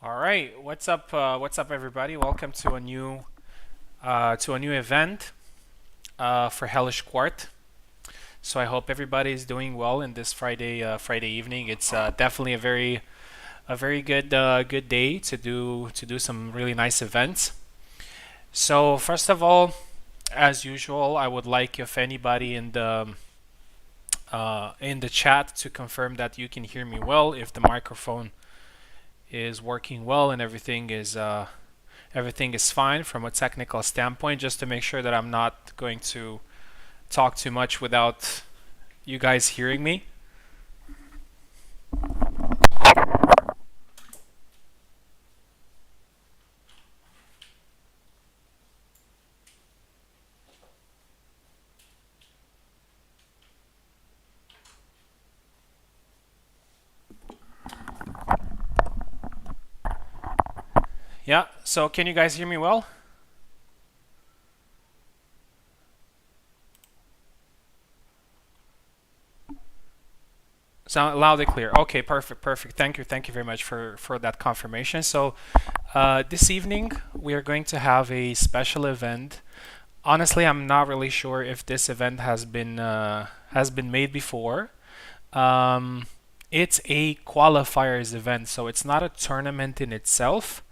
All right, what's up? What's up, everybody? Welcome to a new event for Hellish Quart. So I hope everybody is doing well in this Friday evening. It's definitely a very good day to do some really nice events. So first of all, as usual, I would like if anybody in the chat to confirm that you can hear me well, if the microphone is working well and everything is fine from a technical standpoint, just to make sure that I'm not going to talk too much without you guys hearing me. Yeah, so can you guys hear me well? Sound loud and clear. Okay, perfect. Thank you very much for that confirmation. So this evening we are going to have a special event. Honestly, I'm not really sure if this event has been made before. Um, it's a qualifiers event, so it's not a tournament in itself,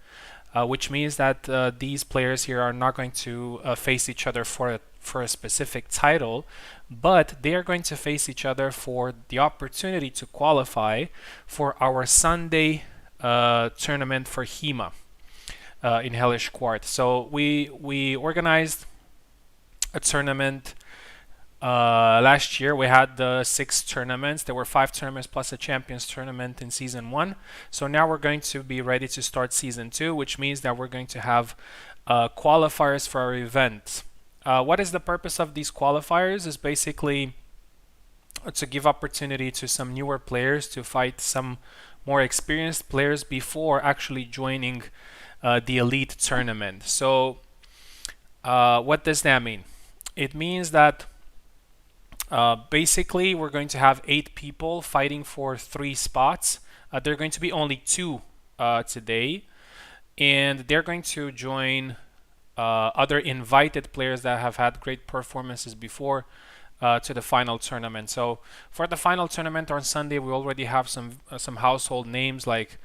which means that these players here are not going to face each other for a specific title, but they are going to face each other for the opportunity to qualify for our Sunday tournament for HEMA in Hellish Quart. So we organized a tournament last year. We had the 6 tournaments. There were 5 tournaments plus a champions tournament in season 1. So now we're going to be ready to start season 2, which means that we're going to have qualifiers for our event. What is the purpose of these qualifiers? Is basically to give opportunity to some newer players to fight some more experienced players before actually joining the elite tournament. So what does that mean? It means that basically we're going to have 8 people fighting for 3 spots. There are going to be only 2 today, and they're going to join other invited players that have had great performances before to the final tournament. So for the final tournament on Sunday, we already have some household names like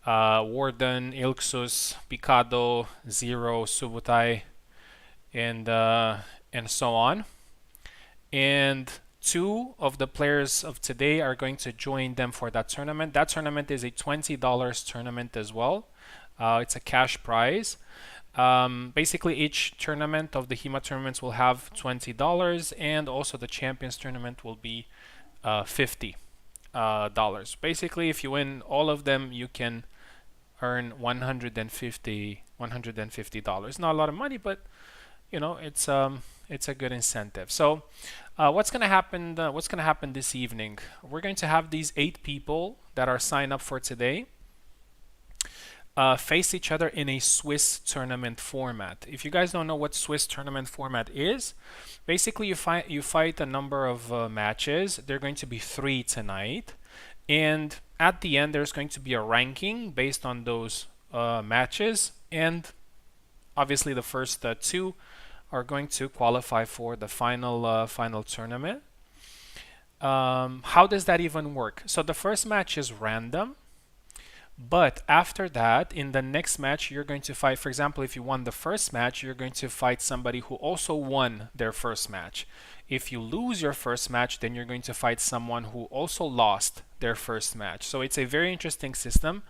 Warden, Ilxus, Picado, Zero, Subutai, and so on. And 2 of the players of today are going to join them for that tournament. That tournament is a $20 tournament as well. It's a cash prize. Basically, each tournament of the HEMA tournaments will have $20, and also the Champions tournament will be $50. Basically, if you win all of them, you can earn $150. Not a lot of money, but it's a good incentive. So what's going to happen? What's going to happen this evening? We're going to have these 8 people that are signed up for today face each other in a Swiss tournament format. If you guys don't know what Swiss tournament format is, basically you fight a number of matches. There are going to be 3 tonight, and at the end there's going to be a ranking based on those matches, and obviously the first 2 are going to qualify for the final tournament. How does that even work? So the first match is random, but after that, in the next match, you're going to fight. For example, if you won the first match, you're going to fight somebody who also won their first match. If you lose your first match, then you're going to fight someone who also lost their first match. So it's a very interesting system.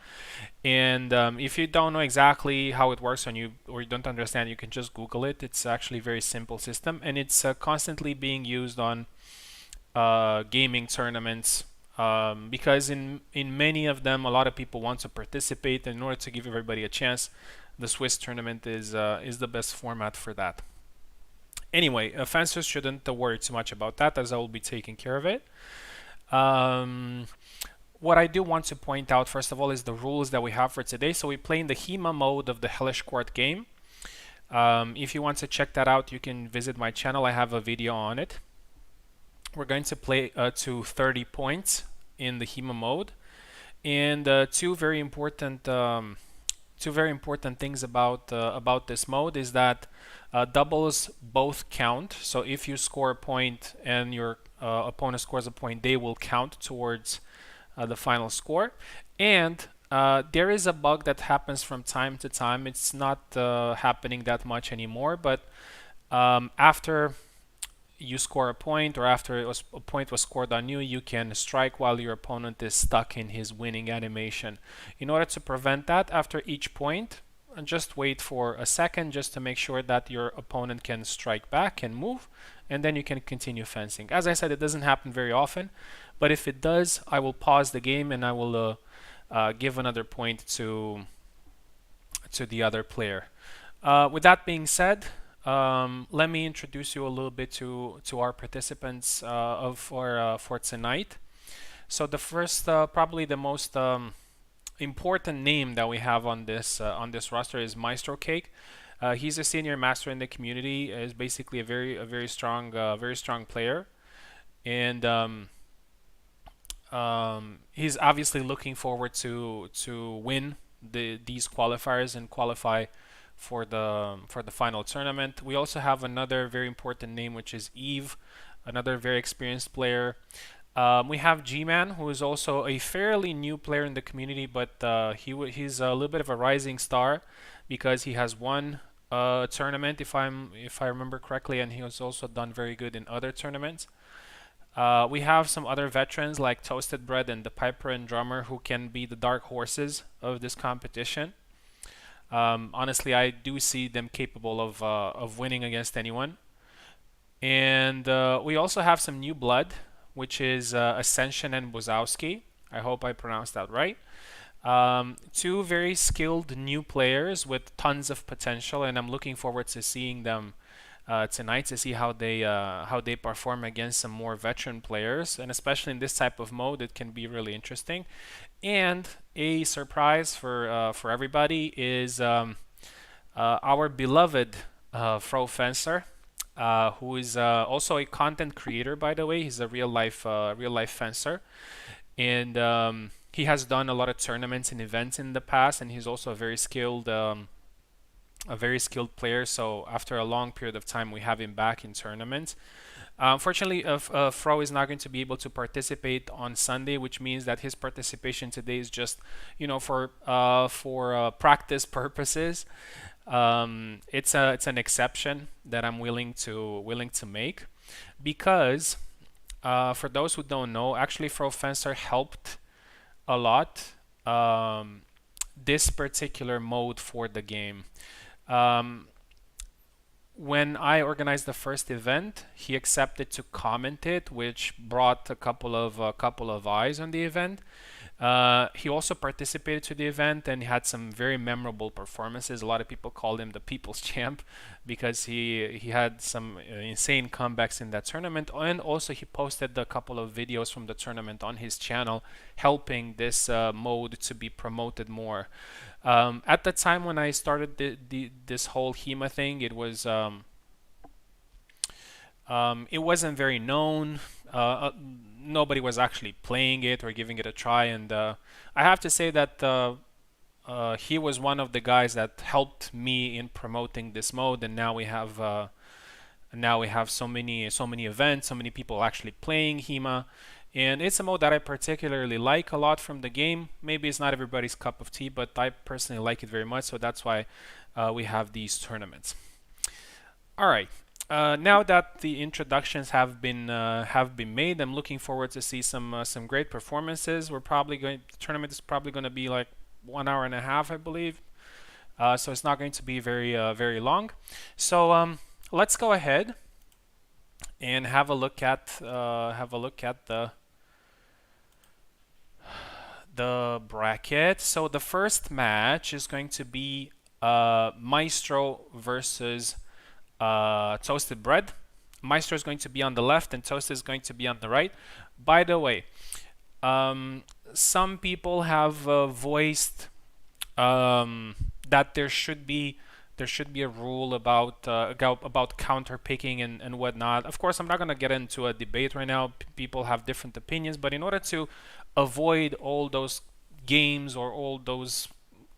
And if you don't know exactly how it works or you don't understand, you can just Google it. It's actually a very simple system, and it's constantly being used on gaming tournaments. Because in many of them, a lot of people want to participate. And in order to give everybody a chance, the Swiss tournament is the best format for that. Anyway, fencers shouldn't worry too much about that, as I will be taking care of it. What I do want to point out, first of all, is the rules that we have for today. So we play in the HEMA mode of the Hellish Quart game. If you want to check that out, you can visit my channel. I have a video on it. We're going to play to 30 points in the HEMA mode. And 2 very important two very important things about this mode is that doubles both count. So if you score a point and your opponent scores a point, they will count towards the final score. And there is a bug that happens from time to time. It's not happening that much anymore, but after you score a point, or after a point was scored on you, you can strike while your opponent is stuck in his winning animation. In order to prevent that, after each point, just wait for a second just to make sure that your opponent can strike back and move, and then you can continue fencing. As I said, it doesn't happen very often, but if it does, I will pause the game and I will give another point to the other player. With that being said, let me introduce you a little bit to our participants for tonight. So the first, probably the most important name that we have on this roster is Maestro Cake. He's a senior master in the community. Is basically a very strong player, and he's obviously looking forward to win these qualifiers and qualify for the final tournament. We also have another very important name, which is Eve, another very experienced player. We have G-Man, who is also a fairly new player in the community, but he's a little bit of a rising star because he has won a tournament, if I remember correctly, and he has also done very good in other tournaments. We have some other veterans like Toasted Bread and the Piper and Drummer, who can be the dark horses of this competition. Honestly, I do see them capable of winning against anyone. And we also have some new blood, which is Ascension and Wazowski. I hope I pronounced that right. Two very skilled new players with tons of potential, and I'm looking forward to seeing them tonight to see how they perform against some more veteran players, and especially in this type of mode, it can be really interesting. And a surprise for everybody is our beloved Fro Fencer, who is also a content creator, by the way. He's a real life fencer, and he has done a lot of tournaments and events in the past, and he's also a very skilled player. So after a long period of time, we have him back in tournaments. Unfortunately, Fro is not going to be able to participate on Sunday, which means that his participation today is just, for practice purposes. It's an exception that I'm willing to make, because for those who don't know, actually Fro Fencer helped a lot this particular mode for the game. When I organized the first event, he accepted to comment it, which brought a couple of eyes on the event. He also participated to the event and he had some very memorable performances. A lot of people called him the People's Champ because he had some insane comebacks in that tournament, and also he posted a couple of videos from the tournament on his channel, helping this mode to be promoted more. At the time when I started this whole HEMA thing, it wasn't very known. Nobody was actually playing it or giving it a try, and I have to say that he was one of the guys that helped me in promoting this mode. And now we have so many events, so many people actually playing HEMA. And it's a mode that I particularly like a lot from the game. Maybe it's not everybody's cup of tea, but I personally like it very much, so that's why we have these tournaments. All right. Now that the introductions have been made, I'm looking forward to see some great performances. The tournament is probably going to be like 1 hour and a half, I believe. So it's not going to be very long. So let's go ahead and have a look at the bracket. So the first match is going to be Maestro versus Toasted Bread. Maestro is going to be on the left and Toasted is going to be on the right. By the way, some people have voiced that there should be a rule about counter picking and whatnot. Of course, I'm not going to get into a debate right now. People have different opinions, but in order to avoid all those games or all those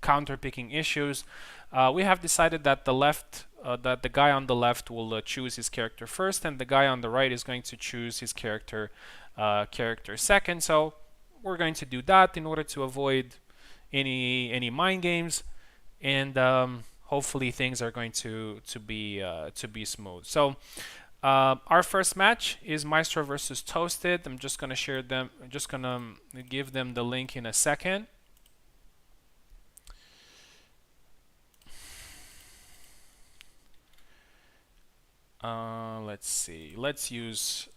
counter picking issues, we have decided that the guy on the left will choose his character first, and the guy on the right is going to choose his character second. So we're going to do that in order to avoid any mind games, and hopefully things are going to be smooth. So our first match is Maestro versus Toasted. I'm just gonna share them. I'm just gonna give them the link in a second. Let's see. Let's use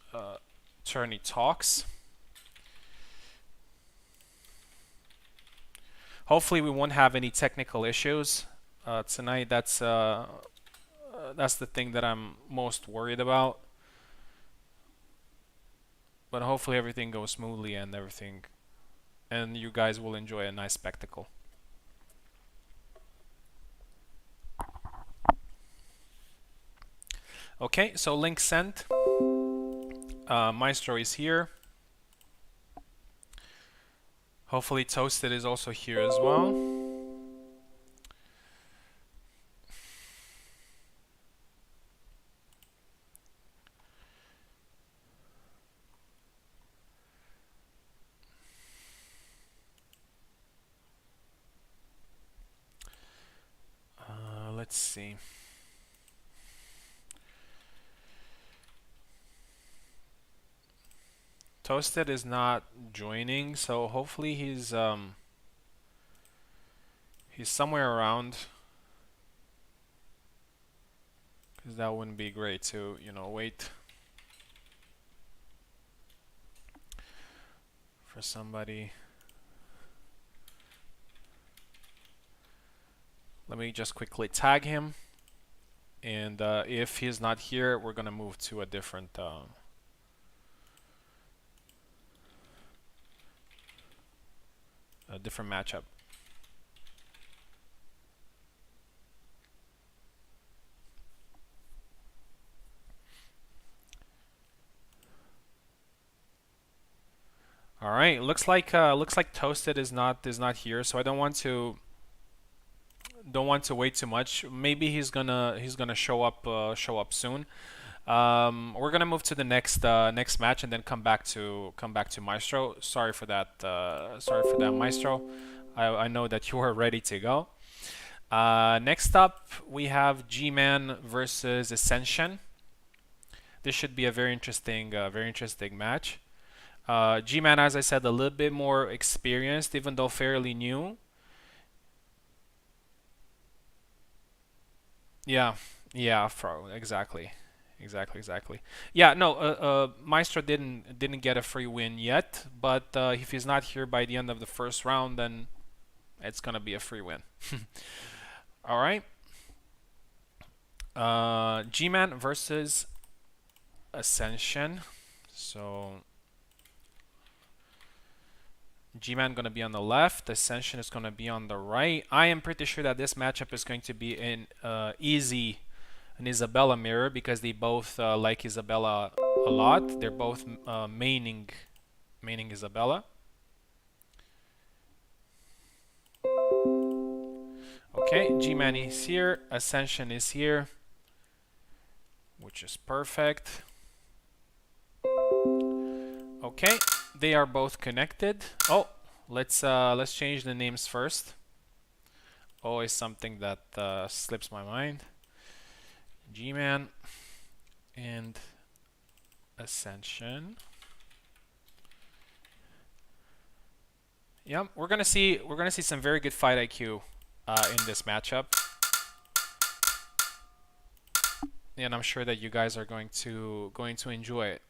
Tourney Talks. Hopefully we won't have any technical issues tonight. That's the thing that I'm most worried about. But hopefully everything goes smoothly and you guys will enjoy a nice spectacle. Okay, so link sent. Maestro is here. Hopefully Toasted is also here as well. Let's see. Toasted is not joining, so hopefully he's somewhere around, because that wouldn't be great to, wait for somebody. Let me just quickly tag him, and if he's not here, we're gonna move to a different matchup. All right, looks like Toasted is not here, so I don't want to wait too much. Maybe he's gonna show up soon. We're gonna move to the next match and then come back to Maestro. Sorry for that, Maestro. I know that you are ready to go. Next up, we have G-Man versus Ascension. This should be a very interesting match. G-Man, as I said, a little bit more experienced, even though fairly new. Yeah, exactly. Yeah, no, Maestro didn't get a free win yet, but if he's not here by the end of the first round, then it's gonna be a free win. All right. G-Man versus Ascension. So G-Man gonna be on the left. Ascension is gonna be on the right. I am pretty sure that this matchup is going to be an Isabella mirror, because they both like Isabella a lot. They're both maining Isabella. Okay, G-Man is here. Ascension is here, which is perfect. Okay, they are both connected. Oh, let's change the names first. Always something that slips my mind. G-Man and Ascension. Yep, we're gonna see some very good fight IQ in this matchup, and I'm sure that you guys are going to enjoy it.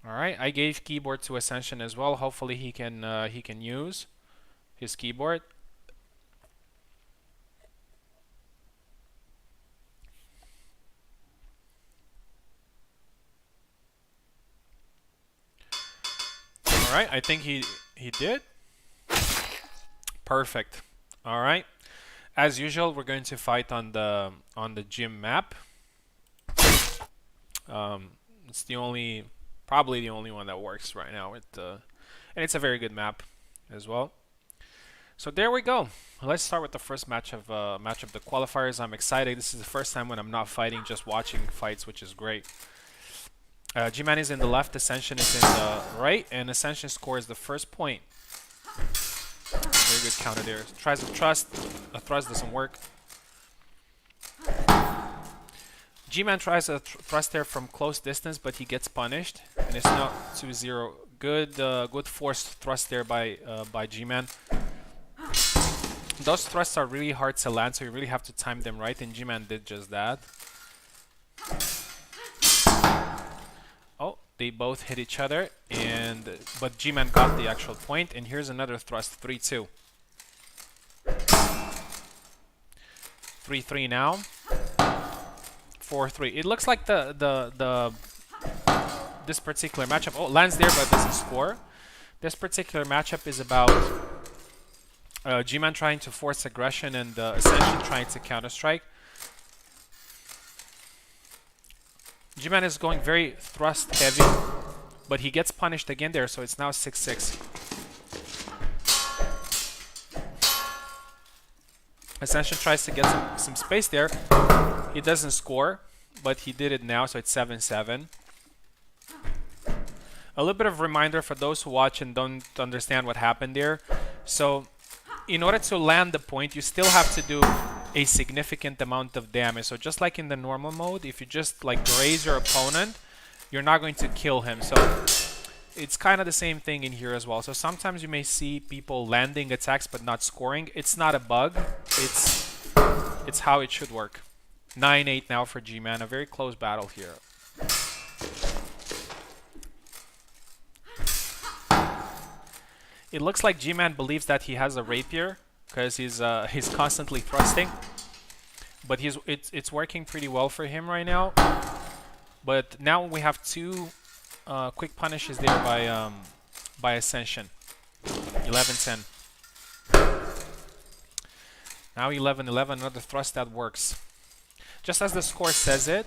All right, I gave keyboard to Ascension as well. Hopefully he can use his keyboard. All right, I think he did. Perfect. All right. As usual, we're going to fight on the gym map. It's probably the only one that works right now And it's a very good map as well. So there we go. Let's start with the first match of the qualifiers. I'm excited. This is the first time when I'm not fighting, just watching fights, which is great. G-Man is in the left, Ascension is in the right, and Ascension scores the first point. Very good counter there. Tries to trust. A thrust doesn't work. G-Man tries a thrust there from close distance, but he gets punished, and it's now 2-0. Good forced thrust there by G-Man. Those thrusts are really hard to land, so you really have to time them right, and G-Man did just that. Oh, they both hit each other, but G-Man got the actual point, and here's another thrust, 3-2. 3-3 now. 4-3. It looks like this particular matchup, lands there but doesn't score. This particular matchup is about G-Man trying to force aggression and Ascension trying to counter-strike. G-Man is going very thrust heavy, but he gets punished again there, so it's now 6-6. Ascension tries to get some space there. He doesn't score, but he did it now, so it's 7-7. A little bit of reminder for those who watch and don't understand what happened there. So in order to land the point, you still have to do a significant amount of damage. So just like in the normal mode, if you just like graze your opponent, you're not going to kill him. So it's kind of the same thing in here as well. So sometimes you may see people landing attacks but not scoring. It's not a bug. It's how it should work. 9-8 now for G-Man. A very close battle here. It looks like G-Man believes that he has a rapier because he's constantly thrusting, but it's working pretty well for him right now. But now we have two quick punishes there by Ascension. 11-10. Now 11-11. Another thrust that works. Just as the score says it,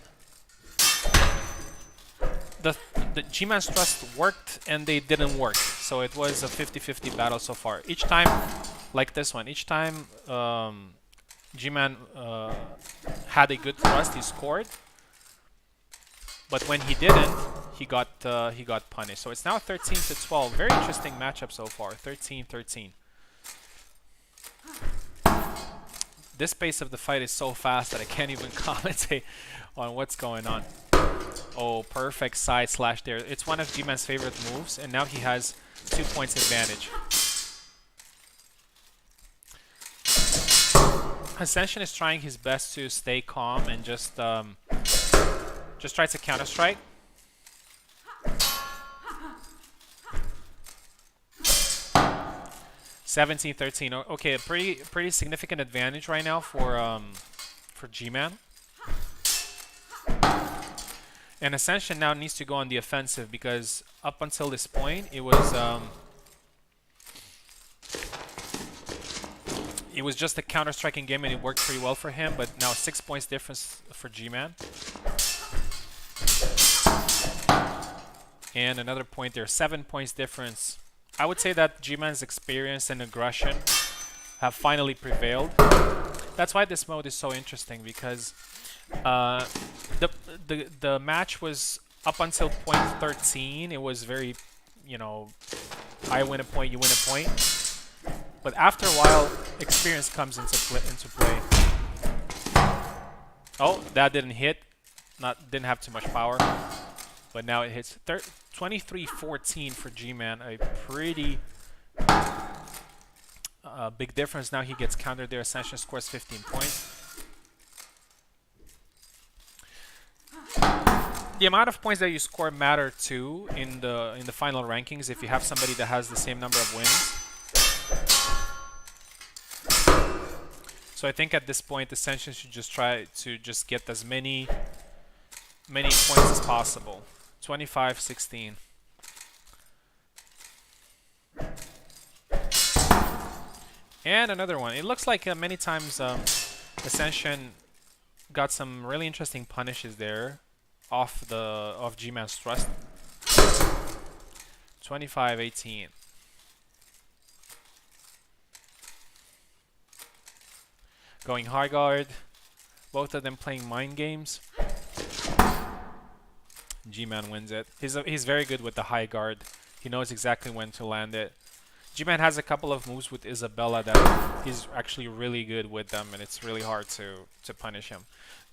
the G-Man's thrust worked and they didn't work. So it was a 50-50 battle so far. Each time, like this one, each time G-Man had a good thrust, he scored. But when he didn't, he got punished. So it's now 13-12. Very interesting matchup so far. 13-13. This pace of the fight is so fast that I can't even commentate on what's going on. Oh, perfect side slash there. It's one of G-Man's favorite moves, and now he has 2 points advantage. Ascension is trying his best to stay calm and just try to counter strike. (17-13). Okay, a pretty significant advantage right now for G-Man. And Ascension now needs to go on the offensive because up until this point it was just a counter-striking game and it worked pretty well for him, but now 6 points difference for G-Man. And another point there, 7 points difference. I would say that G-Man's experience and aggression have finally prevailed. That's why this mode is so interesting, because the match was up until point 13. It was very, I win a point, you win a point. But after a while, experience comes into play. Oh, that didn't hit. Didn't have too much power. But now it hits 23-14 for G-Man. A pretty big difference. Now he gets countered there. Ascension scores 15 points. The amount of points that you score matter too in the final rankings if you have somebody that has the same number of wins. So I think at this point Ascension should just try to just get as many points as possible. 25-16. And another one. It looks like many times Ascension got some really interesting punishes there off G-Man's thrust. 25-18. Going high guard. Both of them playing mind games. G-Man wins it. He's very good with the high guard. He knows exactly when to land it. G-Man has a couple of moves with Isabella that he's actually really good with them, and it's really hard to punish him.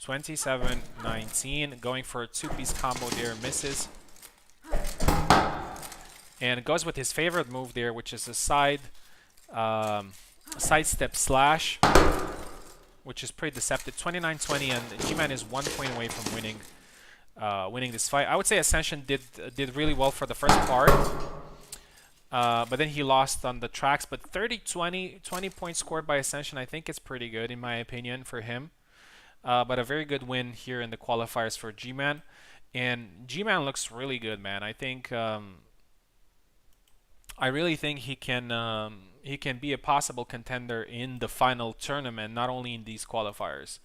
27-19, going for a two-piece combo there, misses. And goes with his favorite move there, which is a sidestep slash, which is pretty deceptive. 29-20, and G-Man is 1 point away from winning this fight. I would say Ascension did really well for the first part. But then he lost on the tracks. But 30-20, 20 points scored by Ascension, I think it's pretty good in my opinion for him. But a very good win here in the qualifiers for G-Man. And G-Man looks really good, man. I think I really think he can be a possible contender in the final tournament, not only in these qualifiers.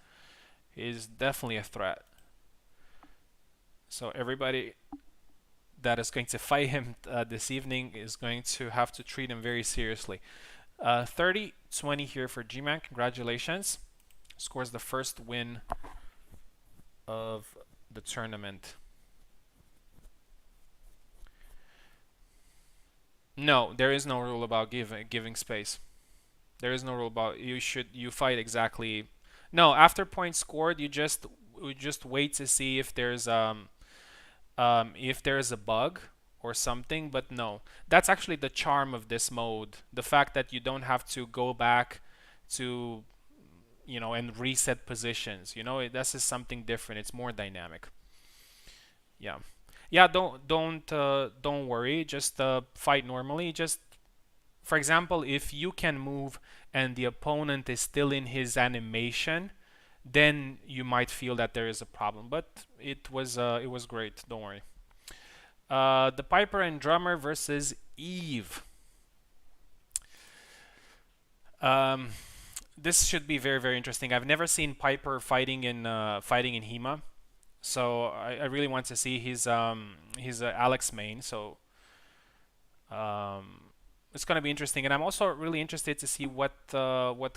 He's definitely a threat. So everybody that is going to fight him this evening is going to have to treat him very seriously. 30-20 here for G-Man. Congratulations. Scores the first win of the tournament. No, there is no rule about giving space. There is no rule about you fight exactly. No, after points scored, you just wait to see if there's a bug or something. But no, that's actually the charm of this mode. The fact that you don't have to go back to and reset positions. This is something different. It's more dynamic. Yeah. Yeah, don't worry. Just fight normally. Just for example, if you can move and the opponent is still in his animation, then you might feel that there is a problem. But it was great. Don't worry. The Piper and Drummer versus Eve. This should be very, very interesting. I've never seen Piper fighting in HEMA. So I really want to see he's Alex main, so it's gonna be interesting, and I'm also really interested to see what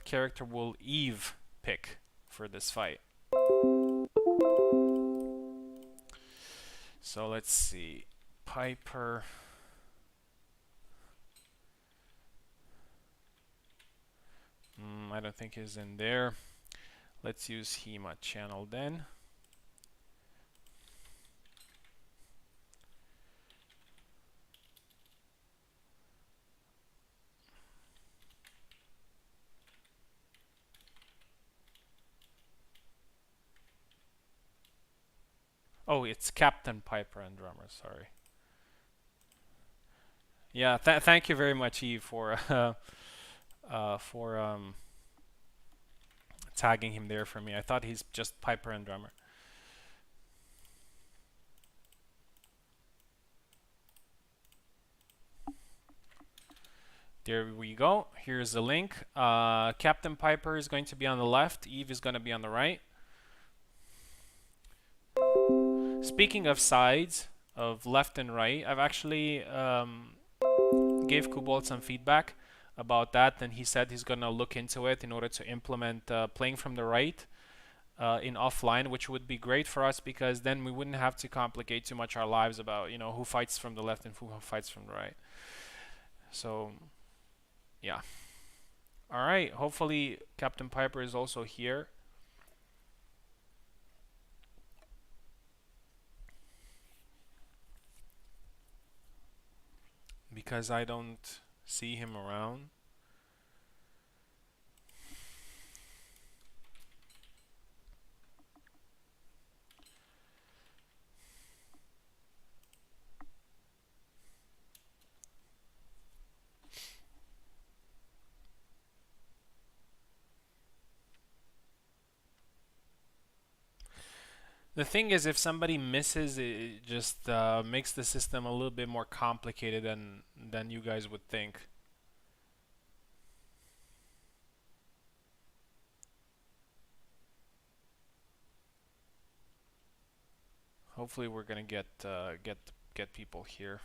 character will Eve pick for this fight. So let's see, Piper. I don't think he's in there. Let's use HEMA channel then. Oh, it's Captain Piper and Drummer. Sorry. Yeah, thank you very much, Eve, for tagging him there for me. I thought he's just Piper and Drummer. There we go. Here's the link. Captain Piper is going to be on the left. Eve is going to be on the right. Speaking of sides, of left and right, I've actually gave Kubalt some feedback about that, and he said he's going to look into it in order to implement playing from the right in offline, which would be great for us because then we wouldn't have to complicate too much our lives about who fights from the left and who fights from the right. So yeah. All right. Hopefully Captain Piper is also here. Because I don't see him around. The thing is, if somebody misses, it just makes the system a little bit more complicated than you guys would think. Hopefully, we're gonna get people here.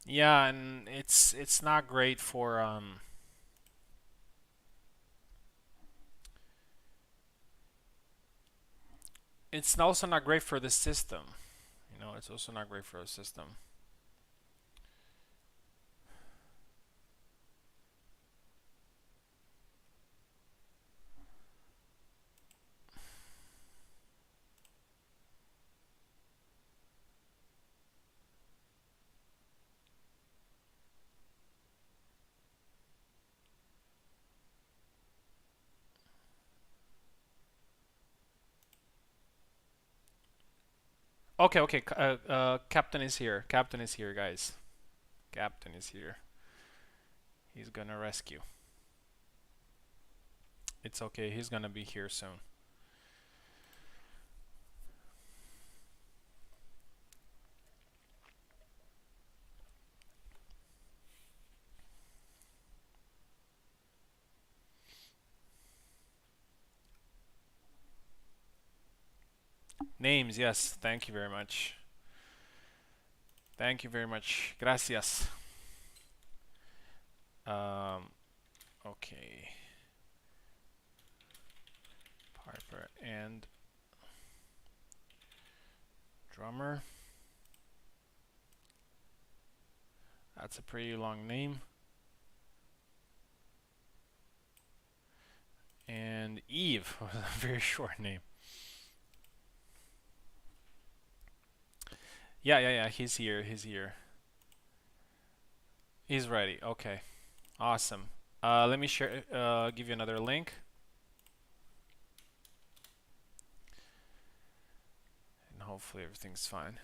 Yeah, and it's not great for it's also not great for the system. You know, it's also not great for the system. Okay, okay. Captain is here. Captain is here, guys. Captain is here. He's gonna rescue. It's okay. He's gonna be here soon. Names, yes. Thank you very much. Thank you very much. Gracias. Um, okay. Piper and drummer. That's a pretty long name. And Eve was a very short name. Yeah, yeah, yeah. He's here. He's here. He's ready. Okay. Awesome. Let me share. Give you another link. And hopefully everything's fine.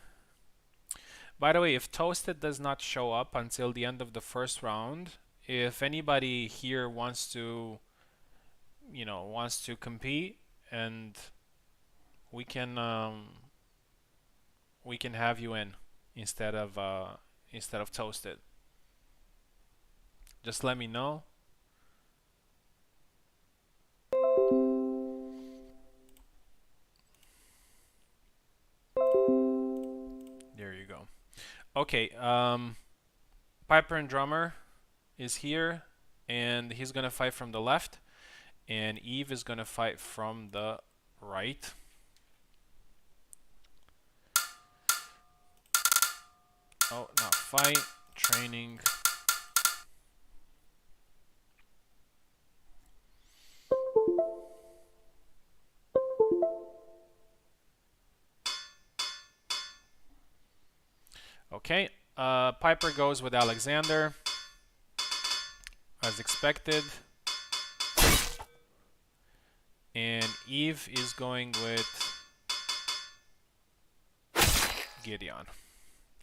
By the way, if Toasted does not show up until the end of the first round, if anybody here wants to, wants to compete, and we can have you in instead of Toasted. Just let me know. There you go. Okay, Piper and Drummer is here, and he's gonna fight from the left, and Eve is gonna fight from the right. Oh, not fight, training. Okay, Piper goes with Alexander, as expected. And Eve is going with Gideon.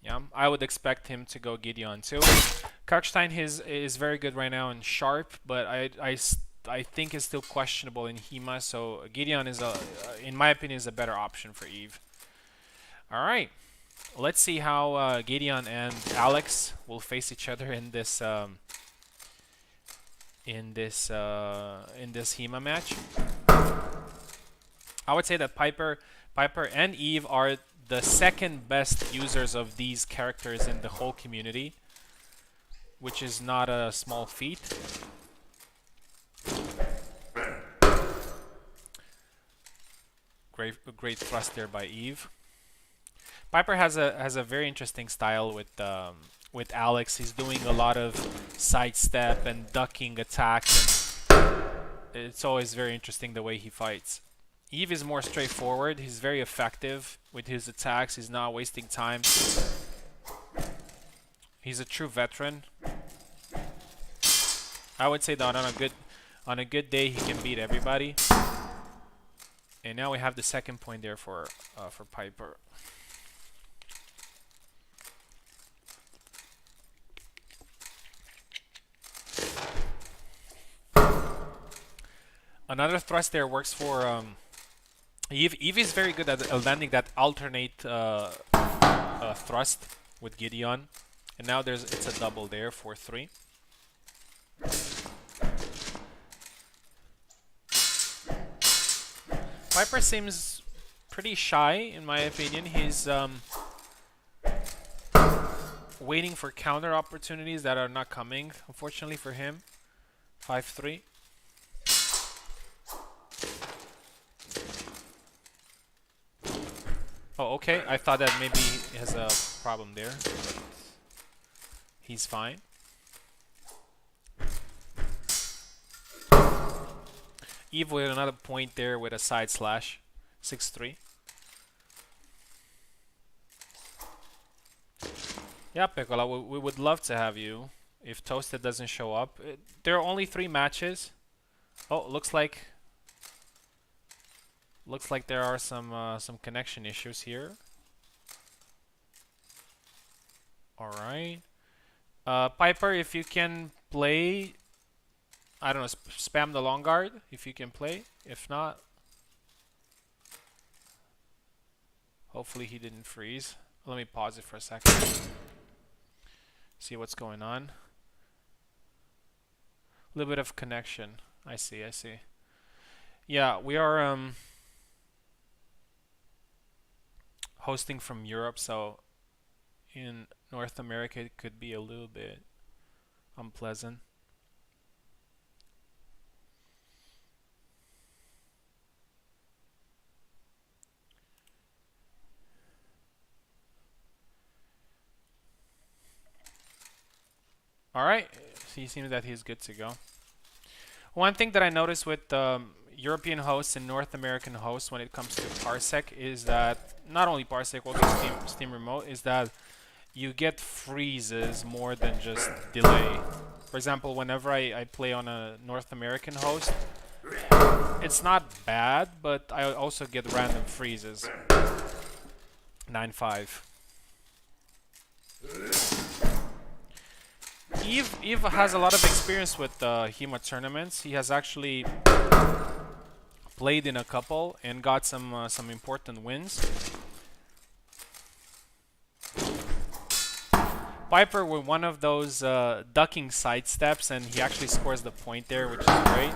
Yeah, I would expect him to go Gideon too. Kalkstein is very good right now in Sharp, but I think is still questionable in HEMA, so Gideon is, in my opinion, is a better option for Eve. All right, let's see how Gideon and Alex will face each other in this HEMA match. I would say that Piper and Eve are the second best users of these characters in the whole community, which is not a small feat. Great thrust there by Eve. Piper has a very interesting style with Alex. He's doing a lot of sidestep and ducking attacks, and it's always very interesting the way he fights. Eve is more straightforward. He's very effective with his attacks. He's not wasting time. He's a true veteran. I would say that on a good day he can beat everybody. And now we have the second point there for Piper. Another thrust there works for Eve. Eve is very good at landing that alternate thrust with Gideon, and now it's a double there for 3. Piper seems pretty shy, in my opinion. He's waiting for counter opportunities that are not coming, unfortunately for him. 5-3. Oh, okay. I thought that maybe he has a problem there, but he's fine. Eve with another point there with a side slash. 6-3. Yeah, Piccola, we would love to have you if Toasted doesn't show up. There are only 3 matches. Oh, looks like there are some connection issues here. All right. Piper, if you can play, I don't know, spam the long guard if you can play. If not, hopefully he didn't freeze. Let me pause it for a second. See what's going on. A little bit of connection. I see. Yeah, we are hosting from Europe, so in North America it could be a little bit unpleasant. All right, so he seems that he's good to go. One thing that I noticed with European hosts and North American hosts when it comes to Parsec is that, not only Parsec, also Steam Remote, is that you get freezes more than just delay. For example, whenever I play on a North American host, it's not bad, but I also get random freezes. 9-5. Eve has a lot of experience with HEMA tournaments. He has actually played in a couple and got some important wins. Piper with one of those ducking side steps, and he actually scores the point there, which is great.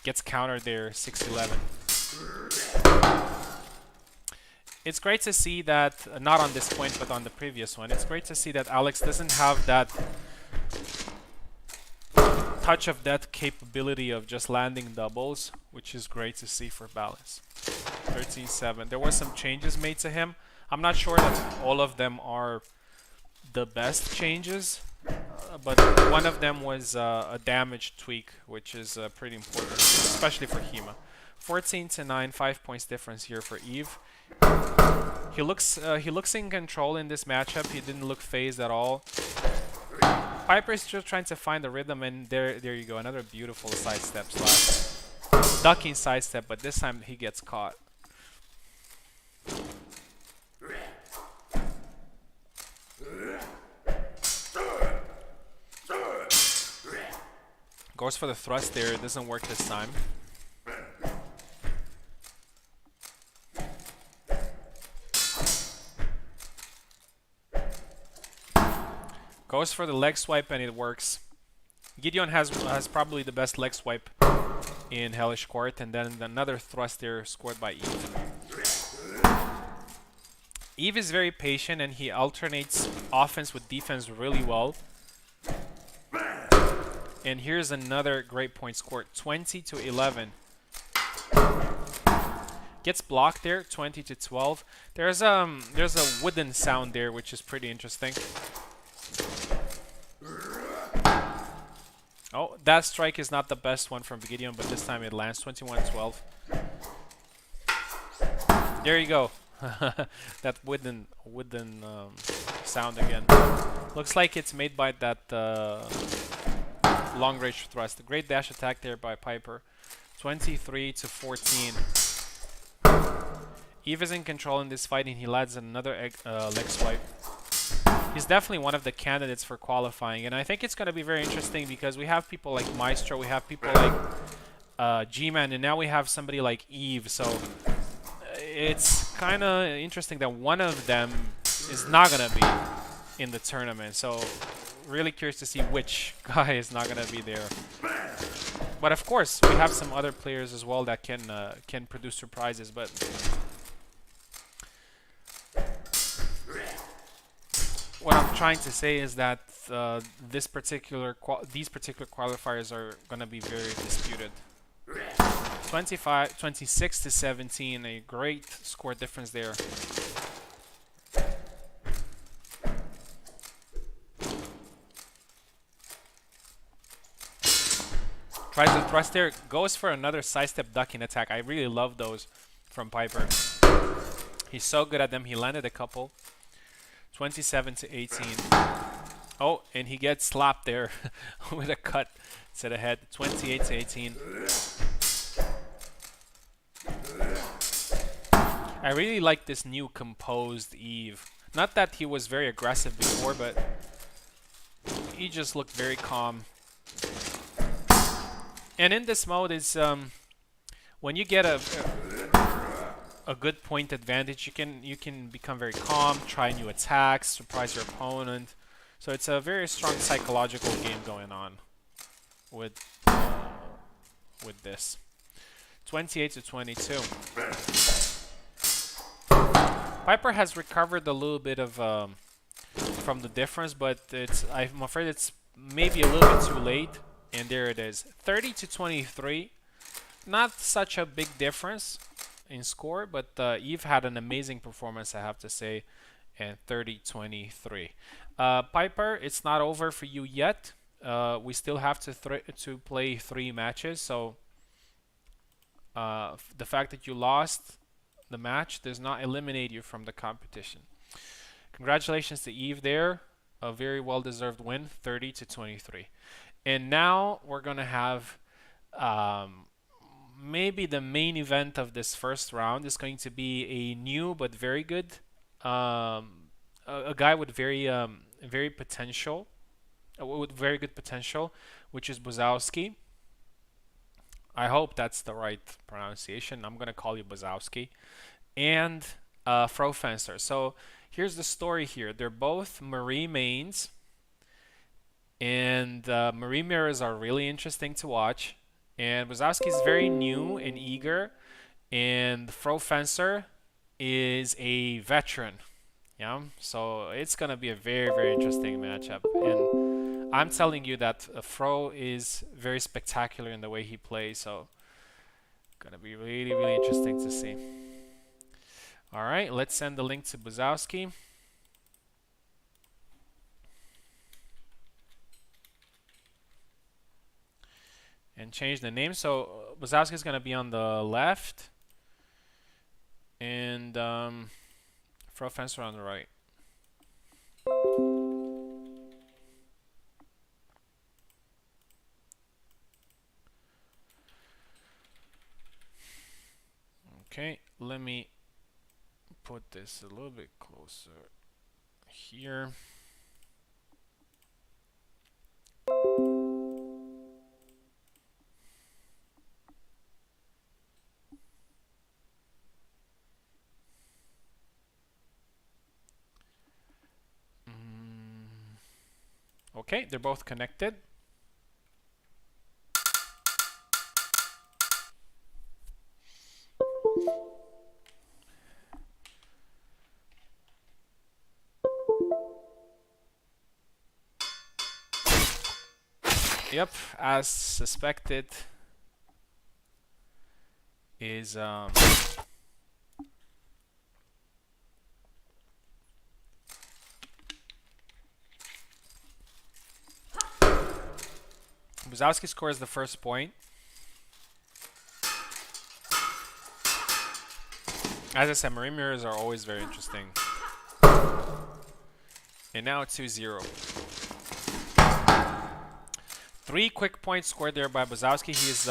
Gets countered there, 6-11. It's great to see that, not on this point, but on the previous one, it's great to see that Alex doesn't have that touch of death capability of just landing doubles, which is great to see for Balance. 13-7. There were some changes made to him. I'm not sure that all of them are the best changes, but one of them was a damage tweak, which is pretty important, especially for HEMA. 14-9, 5 points difference here for Eve. He looks in control in this matchup. He didn't look phased at all. Piper is just trying to find the rhythm, and there you go, another beautiful sidestep slash. Ducking sidestep, but this time he gets caught. Goes for the thrust there, it doesn't work this time. Goes for the leg swipe and it works. Gideon has probably the best leg swipe in Hellish Quart, and then another thrust there scored by Eve. Eve is very patient and he alternates offense with defense really well. And here's another great point scored, 20-11. Gets blocked there, 20-12. There's a wooden sound there, which is pretty interesting. Oh, that strike is not the best one from Gideon, but this time it lands, 21-12. There you go. That wooden sound again. Looks like it's made by that long range thrust. A great dash attack there by Piper. 23-14. Eve is in control in this fight, and he lands another leg swipe. He's definitely one of the candidates for qualifying, and I think it's going to be very interesting because we have people like Maestro, we have people like G-Man, and now we have somebody like Eve, so it's kind of interesting that one of them is not going to be in the tournament, so really curious to see which guy is not going to be there. But of course, we have some other players as well that can produce surprises, but what I'm trying to say is that these particular qualifiers are gonna be very disputed. 26 to 17, a great score difference there. Tries the thrust there, goes for another sidestep ducking attack. I really love those from Piper. He's so good at them. He landed a couple. 27 to 18. Oh, and he gets slapped there with a cut to the head. 28 to 18. I really like this new composed Eve. Not that he was very aggressive before, but he just looked very calm. And in this mode is when you get a good point advantage, you can become very calm, try new attacks, surprise your opponent. So it's a very strong psychological game going on with this. 28 to 22. Piper has recovered a little bit of from the difference, but I'm afraid it's maybe a little bit too late. And there it is, 30 to 23. Not such a big difference in score, but Eve had an amazing performance, I have to say, and 30-23. Piper, it's not over for you yet. We still have to play 3 matches, so the fact that you lost the match does not eliminate you from the competition. Congratulations to Eve there. A very well-deserved win, 30 to 23. And now we're going to have maybe the main event of this first round is going to be a new but very good, a guy with very potential, with very good potential, which is Buzowski. I hope that's the right pronunciation. I'm going to call you Buzowski. And Frofenster. So here's the story here. They're both Marie mains. And Marie mirrors are really interesting to watch. And Buzowski is very new and eager. And Frofenster is a veteran. Yeah, so it's going to be a very, very interesting matchup. And I'm telling you that Fro is very spectacular in the way he plays. So going to be really, really interesting to see. All right, let's send the link to Buzowski. And change the name. So Buzowski is going to be on the left. And Frofenster on the right. Okay, let me put this a little bit closer here. Okay, they're both connected. Yep, as suspected is Buzowski scores the first point. As I said, marine mirrors are always very interesting. And now 2-0. 3 quick points scored there by Buzowski. He's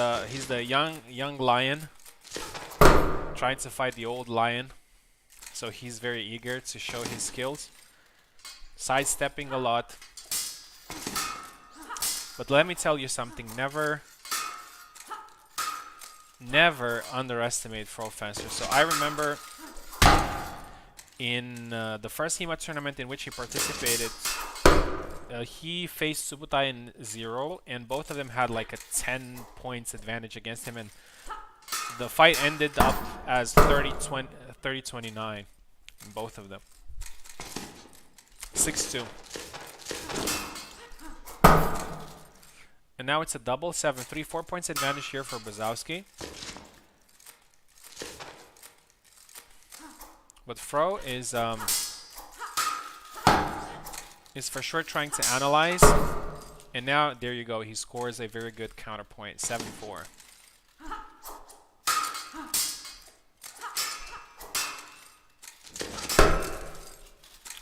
the young lion trying to fight the old lion. So he's very eager to show his skills. Sidestepping a lot. But let me tell you something, never underestimate Frofenster. So I remember in the first HEMA tournament in which he participated, he faced Subutai in 0, and both of them had like a 10 points advantage against him, and the fight ended up as 30-29 in both of them. 6-2. And now it's a double, 7-3. 4 points advantage here for Buzowski. But Fro is for sure trying to analyze. And now, there you go, he scores a very good counterpoint, 7-4.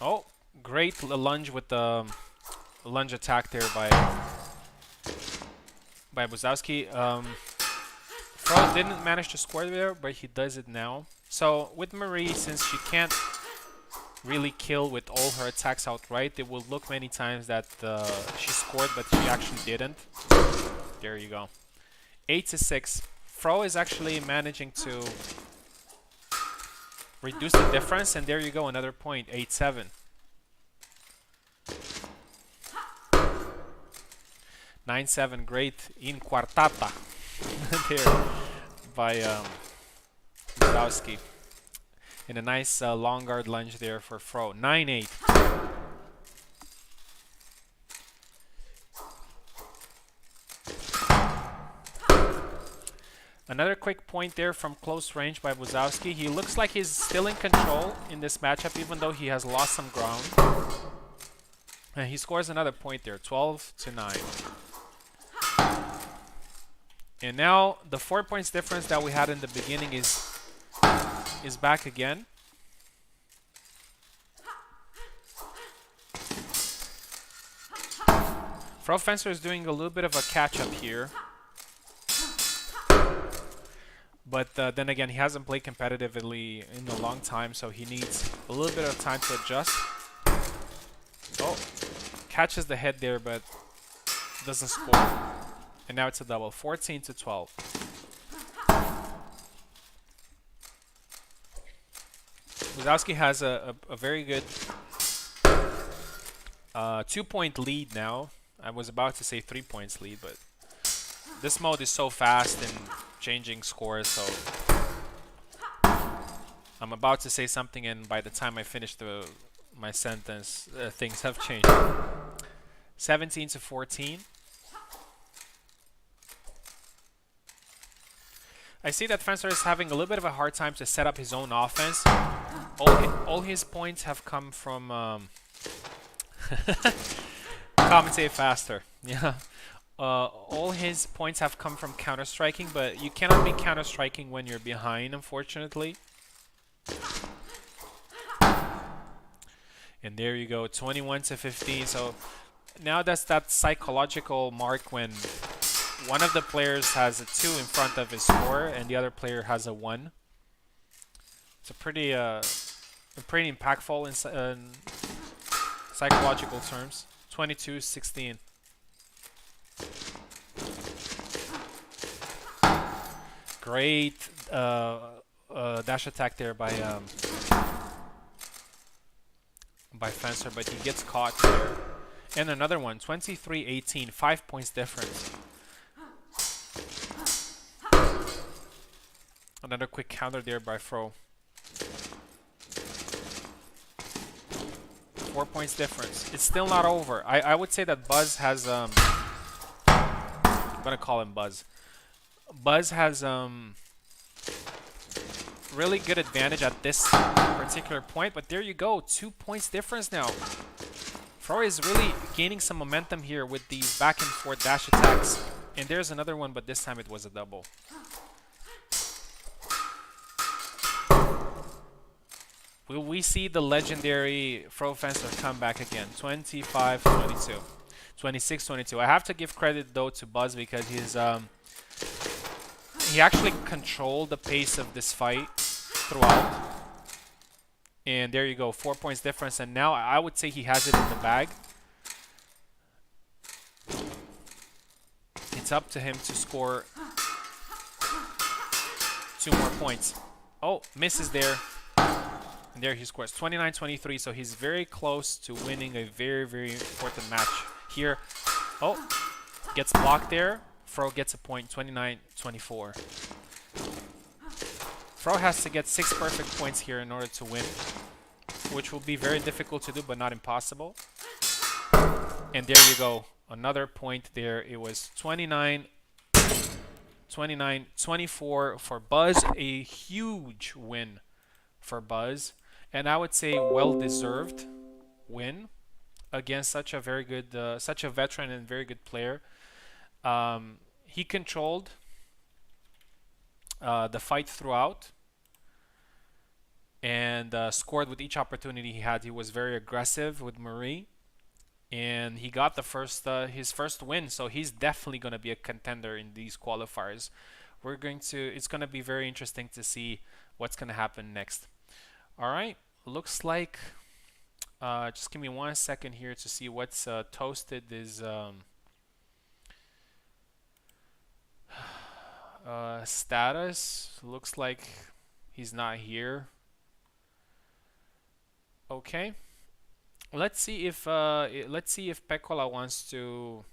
Oh, great lunge with the lunge attack there by Buzowski. Fro didn't manage to score there, but he does it now. So with Marie, since she can't really kill with all her attacks outright, it will look many times that she scored, but she actually didn't. There you go. 8-6. Fro is actually managing to reduce the difference, and there you go, another point, 8-7. 9-7, great in quartata there by Buzowski. And a nice long guard lunge there for Fro. 9-8. Another quick point there from close range by Buzowski. He looks like he's still in control in this matchup, even though he has lost some ground. And he scores another point there, 12-9. And now the 4 points difference that we had in the beginning is back again. Fro Fencer is doing a little bit of a catch-up here. But then again, he hasn't played competitively in a long time, so he needs a little bit of time to adjust. Oh, catches the head there, but doesn't score. And now it's a double, 14-12. Buzowski has a very good 2-point lead now. I was about to say 3 points lead, but this mode is so fast and changing scores, so I'm about to say something, and by the time I finish my sentence, things have changed. 17-14. I see that Fencer is having a little bit of a hard time to set up his own offense. All his points have come from commentate faster. Yeah. All his points have come from counter-striking, but you cannot be counter-striking when you're behind, unfortunately. And there you go, 21-15. So now that's that psychological mark when one of the players has a 2 in front of his score and the other player has a 1. It's a pretty impactful in psychological terms. 22-16. Great dash attack there by Fencer, but he gets caught there. And another one, 23-18, 5 points difference. Another quick counter there by Fro. 4 points difference. It's still not over. I would say that Buzz has I'm gonna call him Buzz. Buzz has really good advantage at this particular point, but there you go, 2 points difference now. Fro is really gaining some momentum here with these back and forth dash attacks. And there's another one, but this time it was a double. Will we see the legendary Fro Fencer come back again? 25-22. 26-22. I have to give credit though to Buzz because he actually controlled the pace of this fight throughout. And there you go, 4 points difference, and now I would say he has it in the bag. It's up to him to score 2 more points. Oh, misses there. And there he scores 29-23, so he's very close to winning a very, very important match here. Oh, gets blocked there. Fro gets a point, 29-24. Fro has to get 6 perfect points here in order to win. which will be very difficult to do, but not impossible. And there you go. Another point there. It was 29, 29, 24 for Buzz. A huge win for Buzz. And I would say well-deserved win against such a very good, such a veteran and very good player. He controlled the fight throughout and scored with each opportunity he had. He was very aggressive with Marie, and he got the first his first win. So he's definitely going to be a contender in these qualifiers. It's going to be very interesting to see what's going to happen next. All right, looks like. Just give me 1 second here to see what's Toasted is. Status looks like he's not here. Okay, let's see if Pekola wants to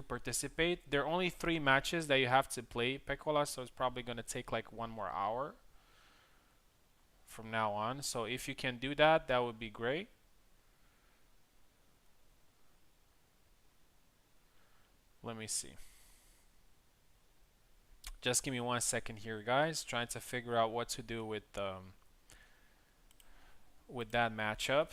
participate. There are only 3 matches that you have to play, Pekola, so it's probably gonna take like 1 more hour from now on. So if you can do that, that would be great. Let me see. Just give me 1 second here, guys. Trying to figure out what to do with that matchup.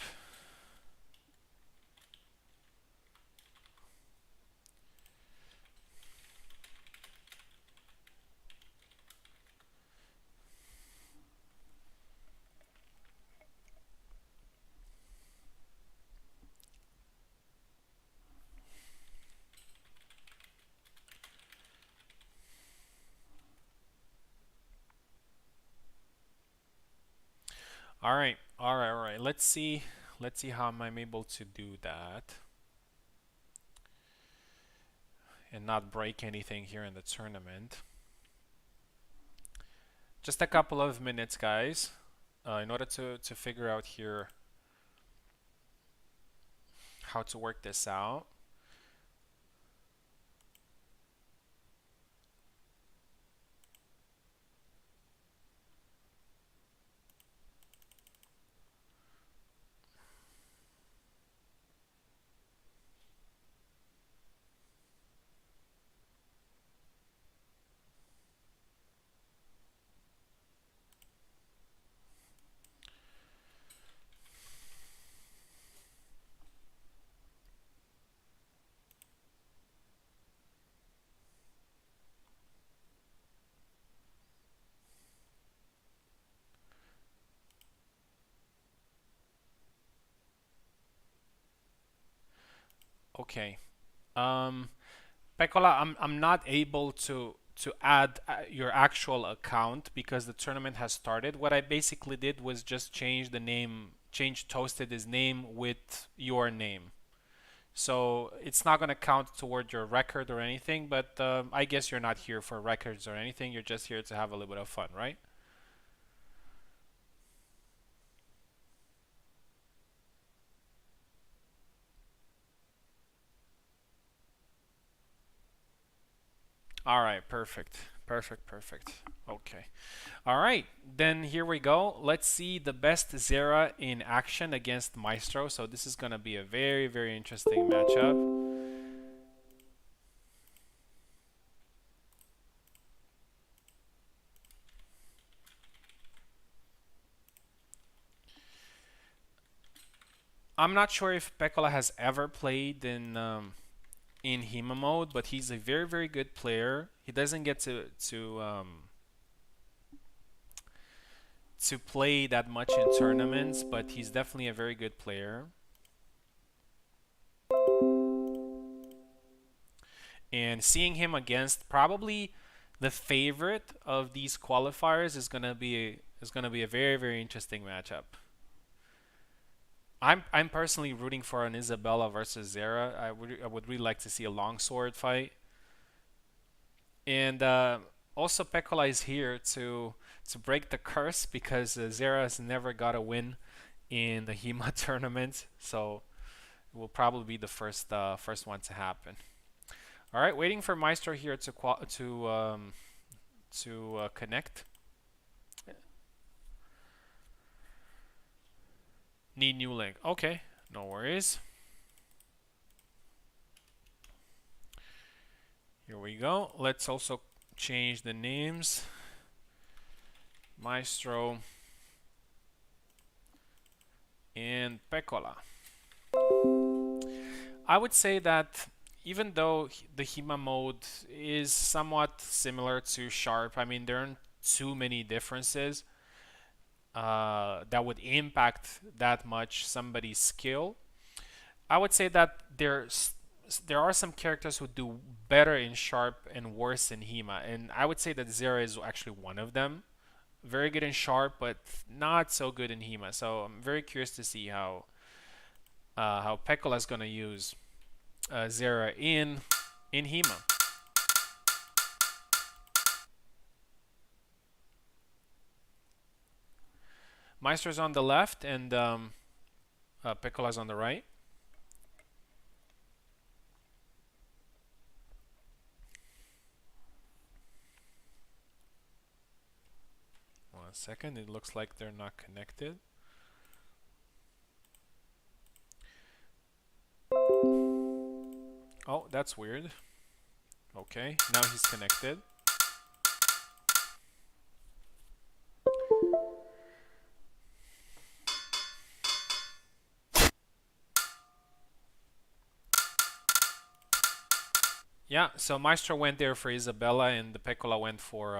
All right, all right, all right. Let's see how I'm able to do that and not break anything here in the tournament. Just a couple of minutes, guys, in order to figure out here how to work this out. Okay. Pekola, I'm not able to add your actual account because the tournament has started. What I basically did was just change the name, change Toasted's name with your name. So it's not going to count toward your record or anything, but I guess you're not here for records or anything. You're just here to have a little bit of fun, right? All right, perfect. Perfect, perfect. Okay. All right, then here we go. Let's see the best Zera in action against Maestro. So this is going to be a very, very interesting matchup. I'm not sure if Pekola has ever played in HEMA mode, but he's a very, very good player. He doesn't get to play that much in tournaments, but he's definitely a very good player. And seeing him against probably the favorite of these qualifiers is gonna be a very, very interesting matchup. I'm personally rooting for an Isabella versus Zera. I would really like to see a long sword fight. And also Pekola is here to break the curse because Zera has never got a win in the HEMA tournament, so it will probably be the first one to happen. All right, waiting for Maestro here to connect. Need new link. Okay, no worries. Here we go. Let's also change the names. Maestro and Peccola. I would say that even though the HEMA mode is somewhat similar to Sharp, I mean, there aren't too many differences that would impact that much somebody's skill. I would say that there are some characters who do better in Sharp and worse in HEMA, and I would say that Zera is actually one of them. Very good in Sharp, but not so good in HEMA. So I'm very curious to see how Peccola is going to use Zera in HEMA. Maestro's on the left and Peccola's on the right. One second, it looks like they're not connected. Oh, that's weird. Okay, now he's connected. Yeah, so Maestro went there for Isabella and the Peccola went for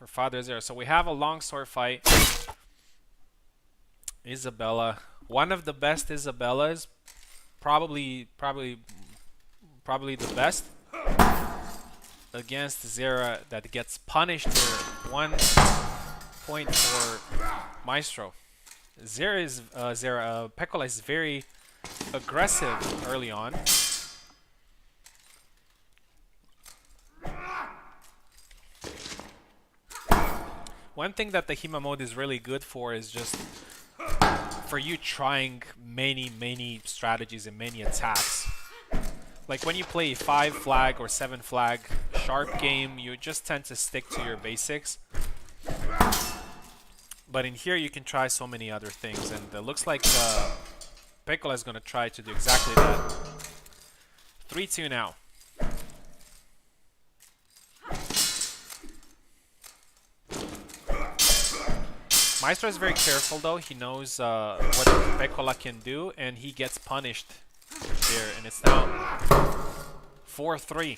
Father Zero. So we have a long sword fight. Isabella, one of the best Isabellas, probably the best against Zera that gets punished for 1 point for Maestro. Peccola is very aggressive early on. One thing that the HEMA mode is really good for is just for you trying many strategies and many attacks. Like when you play 5 flag or 7 flag Sharp game, you just tend to stick to your basics. But in here you can try so many other things, and it looks like Peccola is going to try to do exactly that. 3-2 now. Maestro is very careful though. He knows what Peccola can do, and he gets punished there, and it's now 4-3.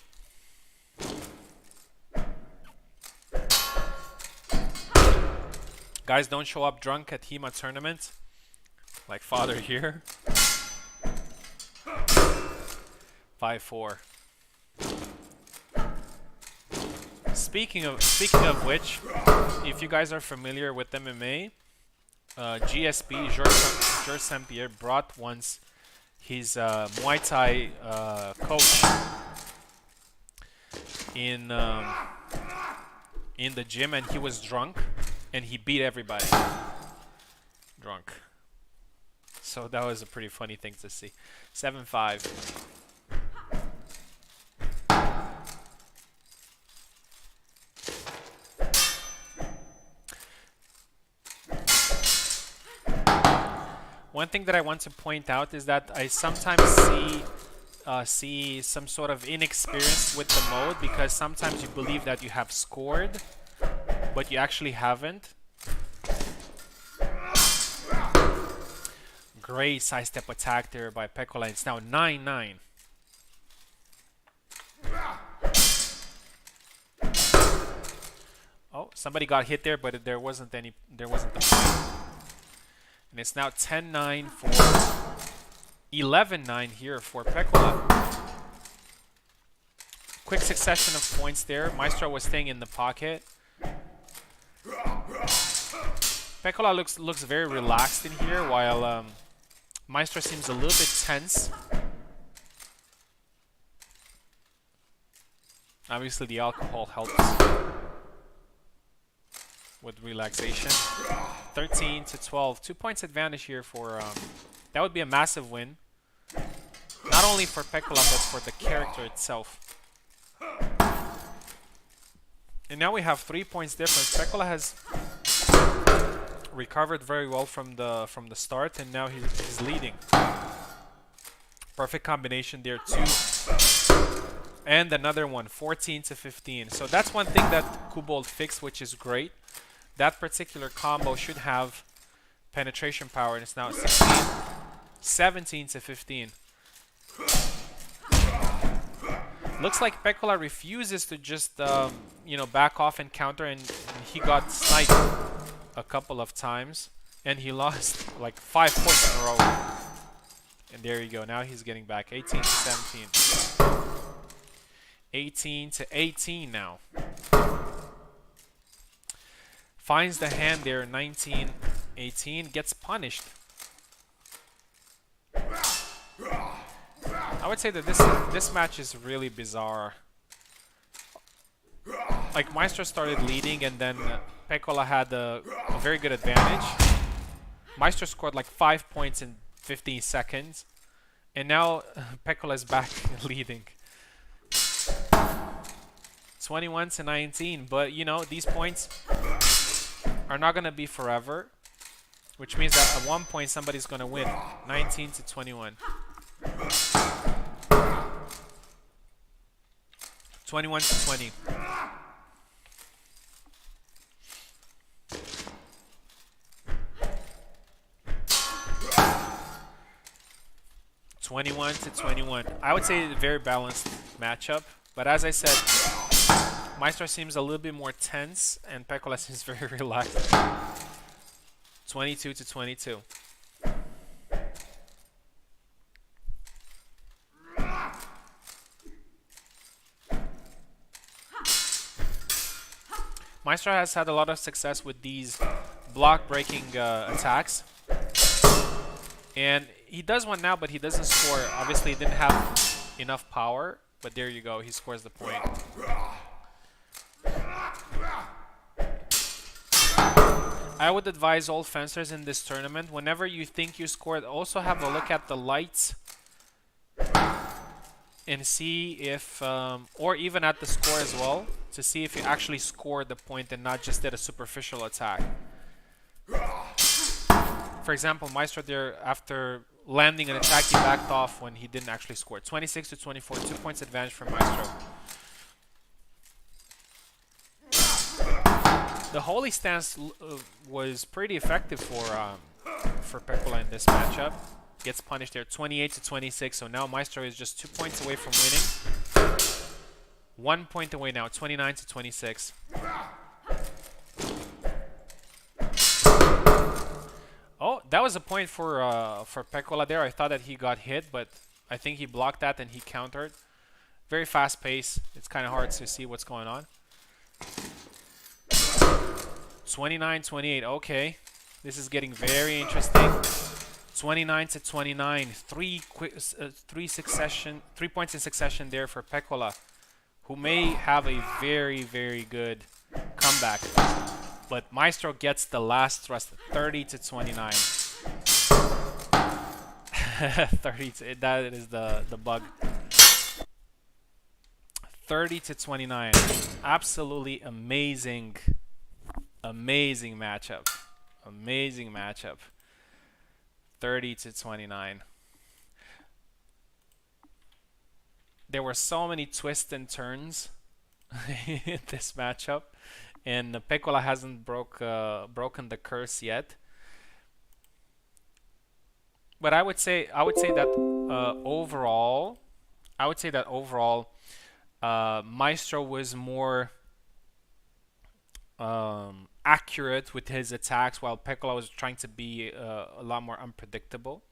Guys, don't show up drunk at HEMA tournaments like Father here. 5-4. Speaking of which, if you guys are familiar with MMA, GSP Georges Saint-Pierre brought once his Muay Thai coach in the gym, and he was drunk and he beat everybody drunk. So that was a pretty funny thing to see. 7-5. One thing that I want to point out is that I sometimes see some sort of inexperience with the mode, because sometimes you believe that you have scored, but you actually haven't. Great sidestep attack there by Peccola. It's now 9-9. Oh, somebody got hit there, but there wasn't the point. And it's now 10-9 for 11-9 here for Peccola. Quick succession of points there. Maestro was staying in the pocket. Peccola looks very relaxed in here, while Maestro seems a little bit tense. Obviously, the alcohol helps with relaxation. 13-12. 2 points advantage here for... that would be a massive win. Not only for Peccola, but for the character itself. And now we have 3 points difference. Peccola has recovered very well from the start, and now he's leading. Perfect combination there too. And another one, 14 to 15. So that's one thing that Kubold fixed, which is great. That particular combo should have penetration power, and it's now 16, 17 to 15. Looks like Pekola refuses to just, you know, back off and counter, and he got sniped a couple of times, and he lost like 5 points in a row. And there you go. Now he's getting back 18 to 17. 18 to 18 now. Finds the hand there, 19, 18, gets punished. I would say that this match is really bizarre. Like, Maestro started leading, and then Pekola had a very good advantage. Maestro scored like 5 points in 15 seconds, and now Pekola is back leading. 21 to 19, but you know, these points are not going to be forever, which means that at one point somebody's going to win. 19 to 21. 21 to 20. (21 to 21). I would say a very balanced matchup, but as I said, Maestro seems a little bit more tense, and Pekola seems very relaxed. 22 to 22. Maestro has had a lot of success with these block-breaking attacks. And he does one now, but he doesn't score. Obviously, he didn't have enough power, but there you go. He scores the point. I would advise all fencers in this tournament, whenever you think you scored, also have a look at the lights and see if, or even at the score as well, to see if you actually scored the point and not just did a superficial attack. For example, Maestro there, after landing an attack, he backed off when he didn't actually score. 26 to 24, 2 points advantage for Maestro. The Holy Stance was pretty effective for Pekola in this matchup. Gets punished there, 28 to 26. So now Maestro is just 2 points away from winning. 1 point away now, 29 to 26. Oh, that was a point for Pekola there. I thought that he got hit, but I think he blocked that and he countered. Very fast pace. It's kind of hard to see what's going on. 29-28. Okay, this is getting very interesting. 29 to 29. 3 points in succession there for Pekola, who may have a very, very good comeback. But Maestro gets the last thrust, 30 to 29. 30 to, that is the bug. 30 to 29. Absolutely amazing. Amazing matchup. Amazing matchup. 30 to 29. There were so many twists and turns in this matchup, and Pekola hasn't broken the curse yet. But I would say that overall, Maestro was more accurate with his attacks, while Pekola was trying to be a lot more unpredictable.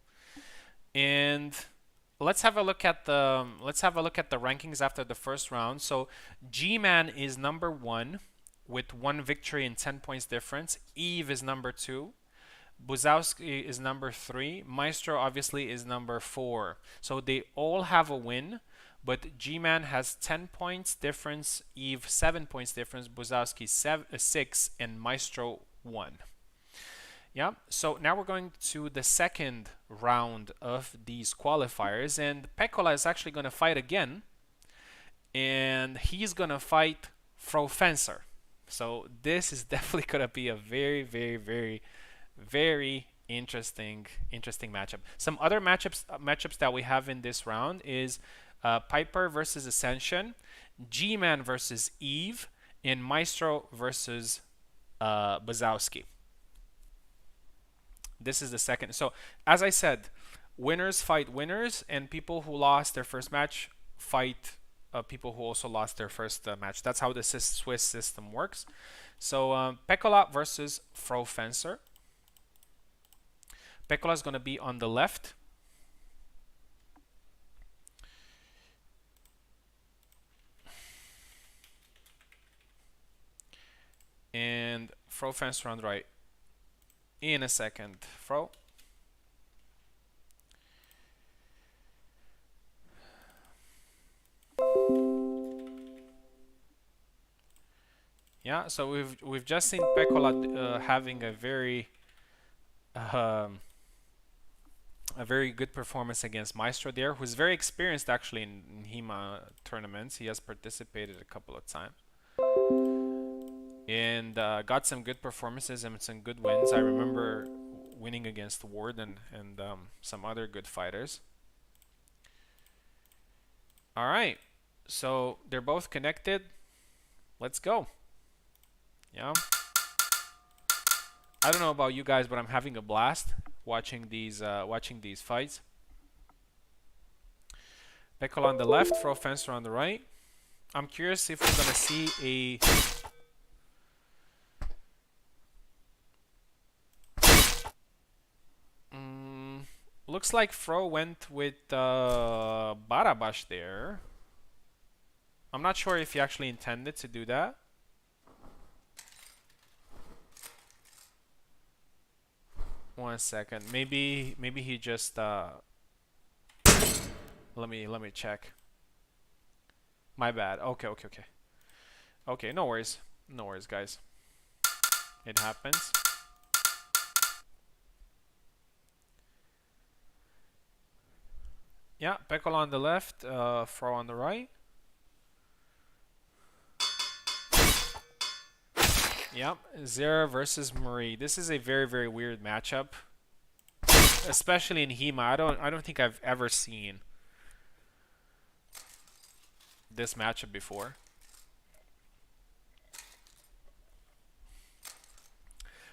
And let's have a look at the rankings after the first round. So G-Man is number 1 with 1 victory and 10 points difference. Eve is number 2. Buzowski is number 3. Maestro obviously is number 4. So they all have a win, but G-Man has 10 points difference, Eve 7 points difference, Buzowski 6, and Maestro 1. Yeah, so now we're going to the second round of these qualifiers, and Pekola is actually going to fight again, and he's going to fight Fro Fencer. So this is definitely going to be a very, very, very Very interesting matchup. Some other matchups that we have in this round is Piper versus Ascension, G-Man versus Eve, and Maestro versus Bazowski. This is the second. So as I said, winners fight winners, and people who lost their first match fight people who also lost their first match. That's how the Swiss system works. So Pekola versus Fro Fencer. Pekola is going to be on the left. And Fro Fencer on the right. In a second, Fro. Yeah, so we've just seen Pekola having a very good performance against Maestro there, who's very experienced actually in HEMA tournaments. He has participated a couple of times. And got some good performances and some good wins. I remember winning against Ward and some other good fighters. All right, so they're both connected. Let's go. Yeah. I don't know about you guys, but I'm having a blast watching these fights. Pekola on the left, Fro Fencer on the right. I'm curious if we're gonna see a looks like Fro went with Barabash there. I'm not sure if he actually intended to do that. One second. Maybe he just let me check. My bad. Okay. Okay, no worries. No worries, guys. It happens. Yeah, Pekola on the left, Fro on the right. Yep, Zera versus Marie. This is a very weird matchup, especially in HEMA. I don't think I've ever seen this matchup before.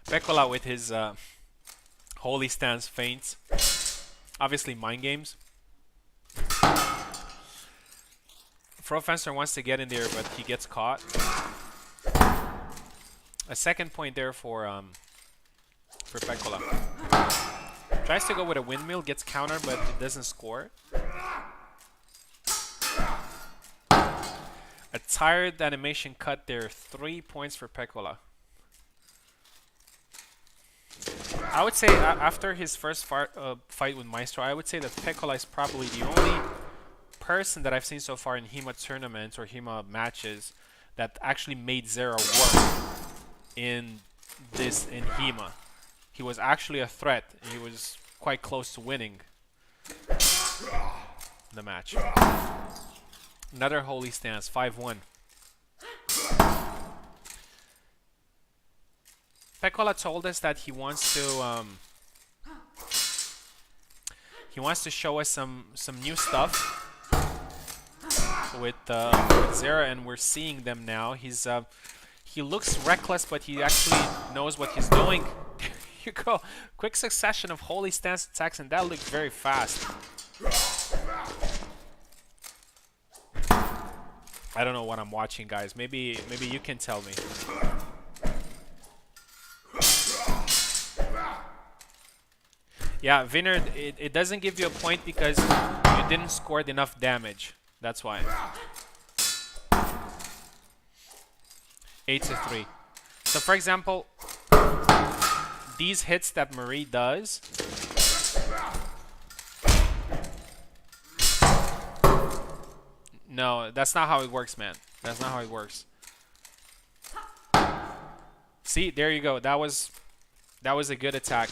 Pekola with his holy stance feints, obviously mind games. Fro Fencer wants to get in there, but he gets caught. A second point there for Pekola. Tries to go with a windmill, gets countered, but it doesn't score. A tired animation cut there. 3 points for Pekola. I would say after his first fight with Maestro, I would say that Pekola is probably the only person that I've seen so far in HEMA tournaments or HEMA matches that actually made Zera work in HEMA. He was actually a threat. He was quite close to winning the match. Another holy stance, 5-1. Pekola told us that he wants to show us some new stuff with Zera, and we're seeing them now. He looks reckless, but he actually knows what he's doing. There you go. Quick succession of holy stance attacks, and that looked very fast. I don't know what I'm watching, guys. Maybe you can tell me. Yeah, Vinard, it doesn't give you a point because you didn't score enough damage. That's why. 8-3. So for example, these hits that Marie does, no, that's not how it works, man. That's not how it works. See, there you go. That was a good attack.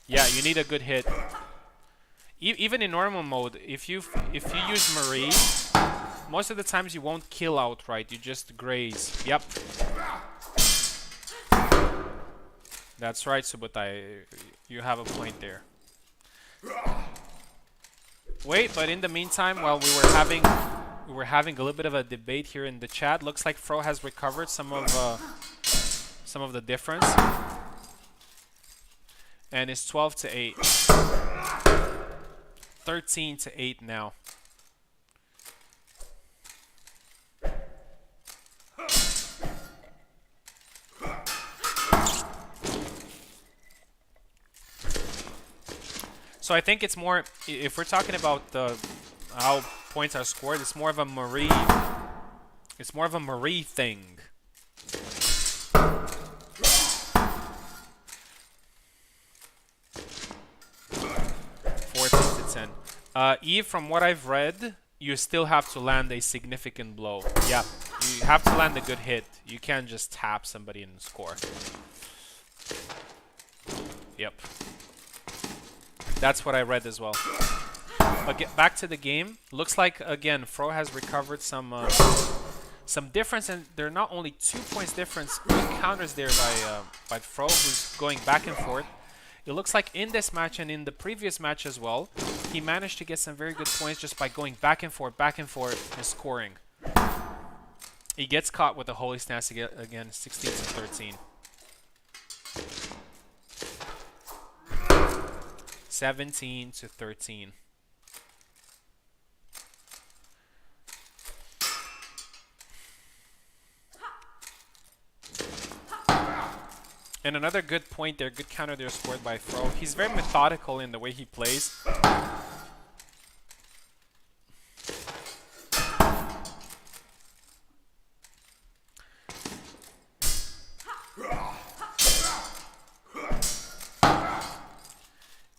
Yeah, you need a good hit. Even in normal mode, if you use Marie, Most of the times you won't kill outright, you just graze. Yep. That's right, Subotai. You have a point there. Wait, but in the meantime, while we were having a little bit of a debate here in the chat, looks like Fro has recovered some of the difference, and it's 12 to 8, 13 to 8 now. So I think it's more, if we're talking about how points are scored, it's more of a Marie. It's more of a Marie thing. 14 to 10. Eve, from what I've read, you still have to land a significant blow. Yeah, you have to land a good hit. You can't just tap somebody and score. Yep. That's what I read as well. But get back to the game. Looks like, again, Fro has recovered some difference, and there are not only 2 points difference. Good counters there by Fro, who's going back and forth. It looks like in this match and in the previous match as well, he managed to get some very good points just by going back and forth, and scoring. He gets caught with the Holy Stance again, 16 to 13. 17 to 13. And another good point there, good counter there scored by Fro. He's very methodical in the way he plays.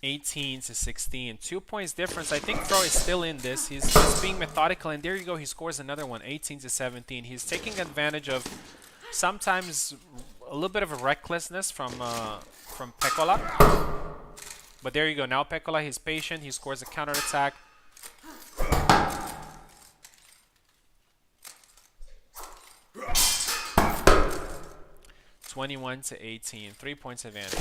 (18 to 16). 2 points difference. I think Fro is still in this. He's just being methodical, and there you go. He scores another one, 18 to 17. He's taking advantage of sometimes a little bit of a recklessness from Pekola. But there you go. Now Pekola, he's patient. He scores a counter attack. (21 to 18). 3 points advantage.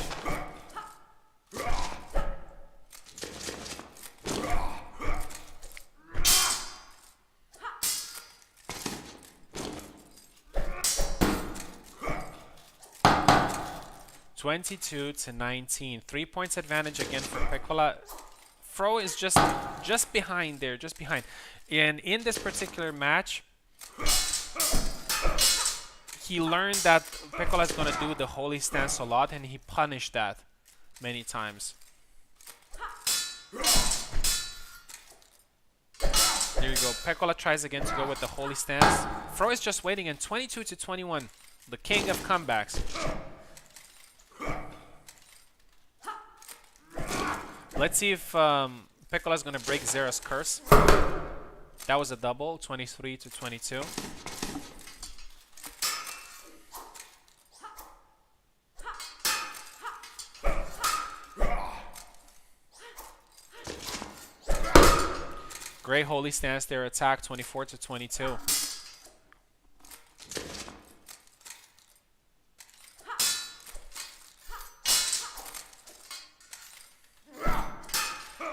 (22 to 19). 3 points advantage again for Pekola. Fro is just behind there, just behind. And in this particular match, he learned that Pekola is going to do the Holy Stance a lot, and he punished that many times. There you go. Pekola tries again to go with the Holy Stance. Fro is just waiting, and 22 to 21. The king of comebacks. Let's see if Pekola is going to break Zera's curse. That was a double, 23 to 22. Great Holy Stance there, attack, 24 to 22.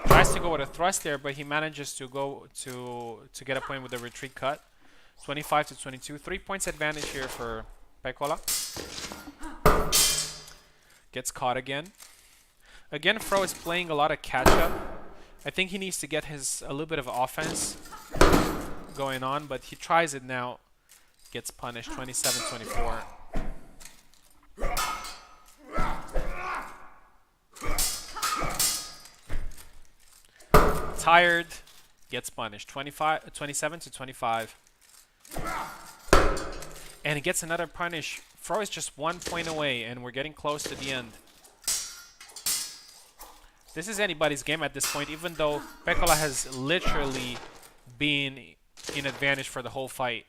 Tries to go with a thrust there, but he manages to go to get a point with the retreat cut. 25 to 22. 3 points advantage here for Pekola. Gets caught again. Again, Fro is playing a lot of catch-up. I think he needs to get a little bit of offense going on, but he tries it now. Gets punished, 27-24. Tired, gets punished, 27 to 25. And he gets another punish. Fro is just 1 point away, and we're getting close to the end. This is anybody's game at this point, even though Pekola has literally been in advantage for the whole fight.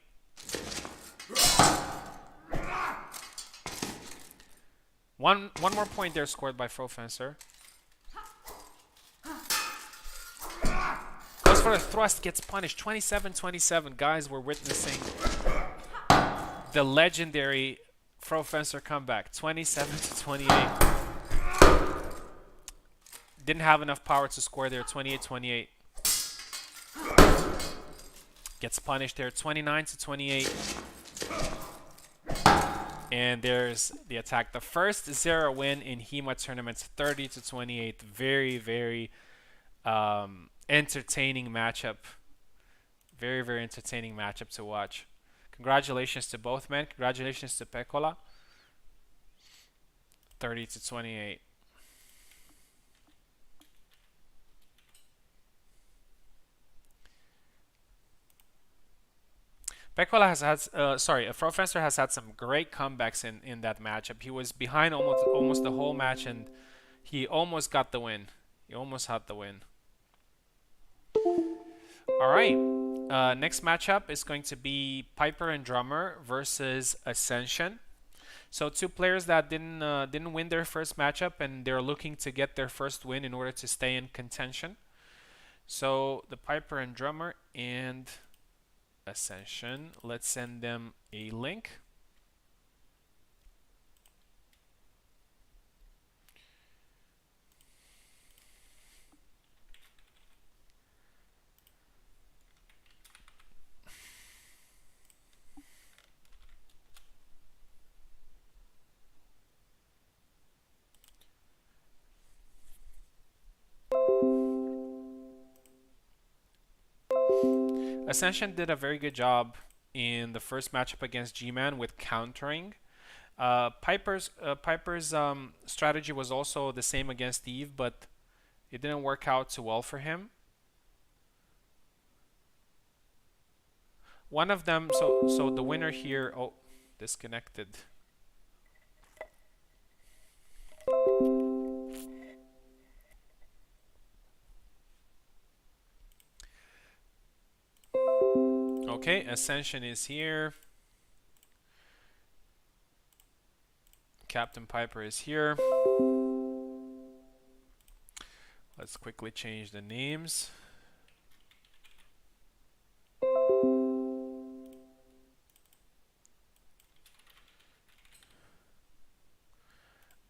One more point there scored by Fro Fencer. Goes Goes for a thrust, gets punished. 27-27. Guys, we're witnessing the legendary Pro Fencer comeback. 27-28. Didn't have enough power to score there. 28-28. Gets punished there. 29-28. And there's the attack. The first 0 win in HEMA tournaments. 30-28. Very, very entertaining matchup. Very, very entertaining matchup to watch. Congratulations to both men. Congratulations to Pekola. 30-28. Pekola has had, Pro Fencer has had some great comebacks in that matchup. He was behind almost the whole match, and he almost got the win. He almost had the win. All right. Next matchup is going to be Piper and Drummer versus Ascension. So two players that didn't win their first matchup, and they're looking to get their first win in order to stay in contention. So the Piper and Drummer and Ascension. Let's send them a link. Ascension did a very good job in the first matchup against G-Man with countering. Piper's strategy was also the same against Steve, but it didn't work out too well for him. One of them, so the winner here, oh, disconnected. Okay, Ascension is here. Captain Piper is here. Let's quickly change the names.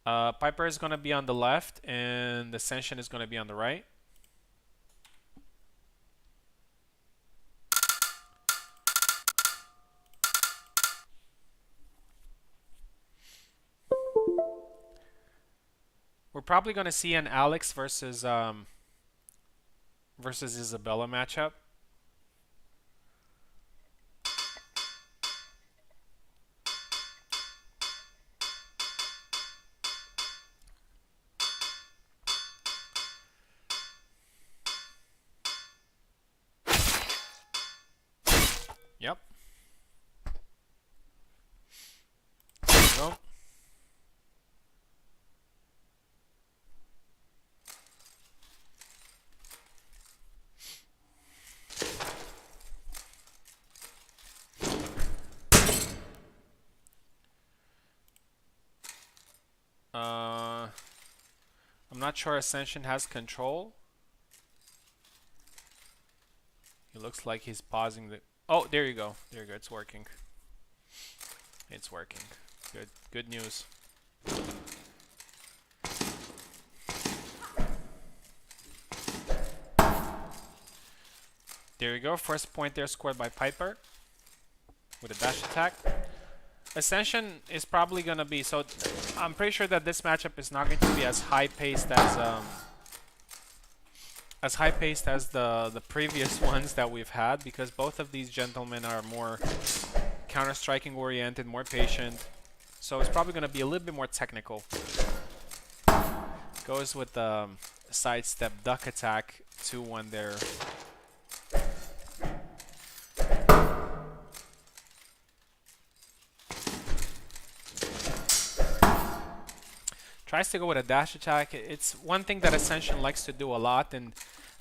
Piper is going to be on the left, and Ascension is going to be on the right. We're probably going to see an Alex versus Isabella matchup. Yep. There we go. I'm not sure Ascension has control. It looks like he's pausing the... Oh, there you go. There you go. It's working. It's working. Good. Good news. There you go. First point there scored by Piper with a dash attack. Ascension is probably going to be... So I'm pretty sure that this matchup is not going to be as high-paced as the previous ones that we've had, because both of these gentlemen are more counter-striking oriented, more patient. So it's probably going to be a little bit more technical. Goes with the sidestep duck attack 2-1 there. Tries to go with a dash attack. It's one thing that Ascension likes to do a lot, and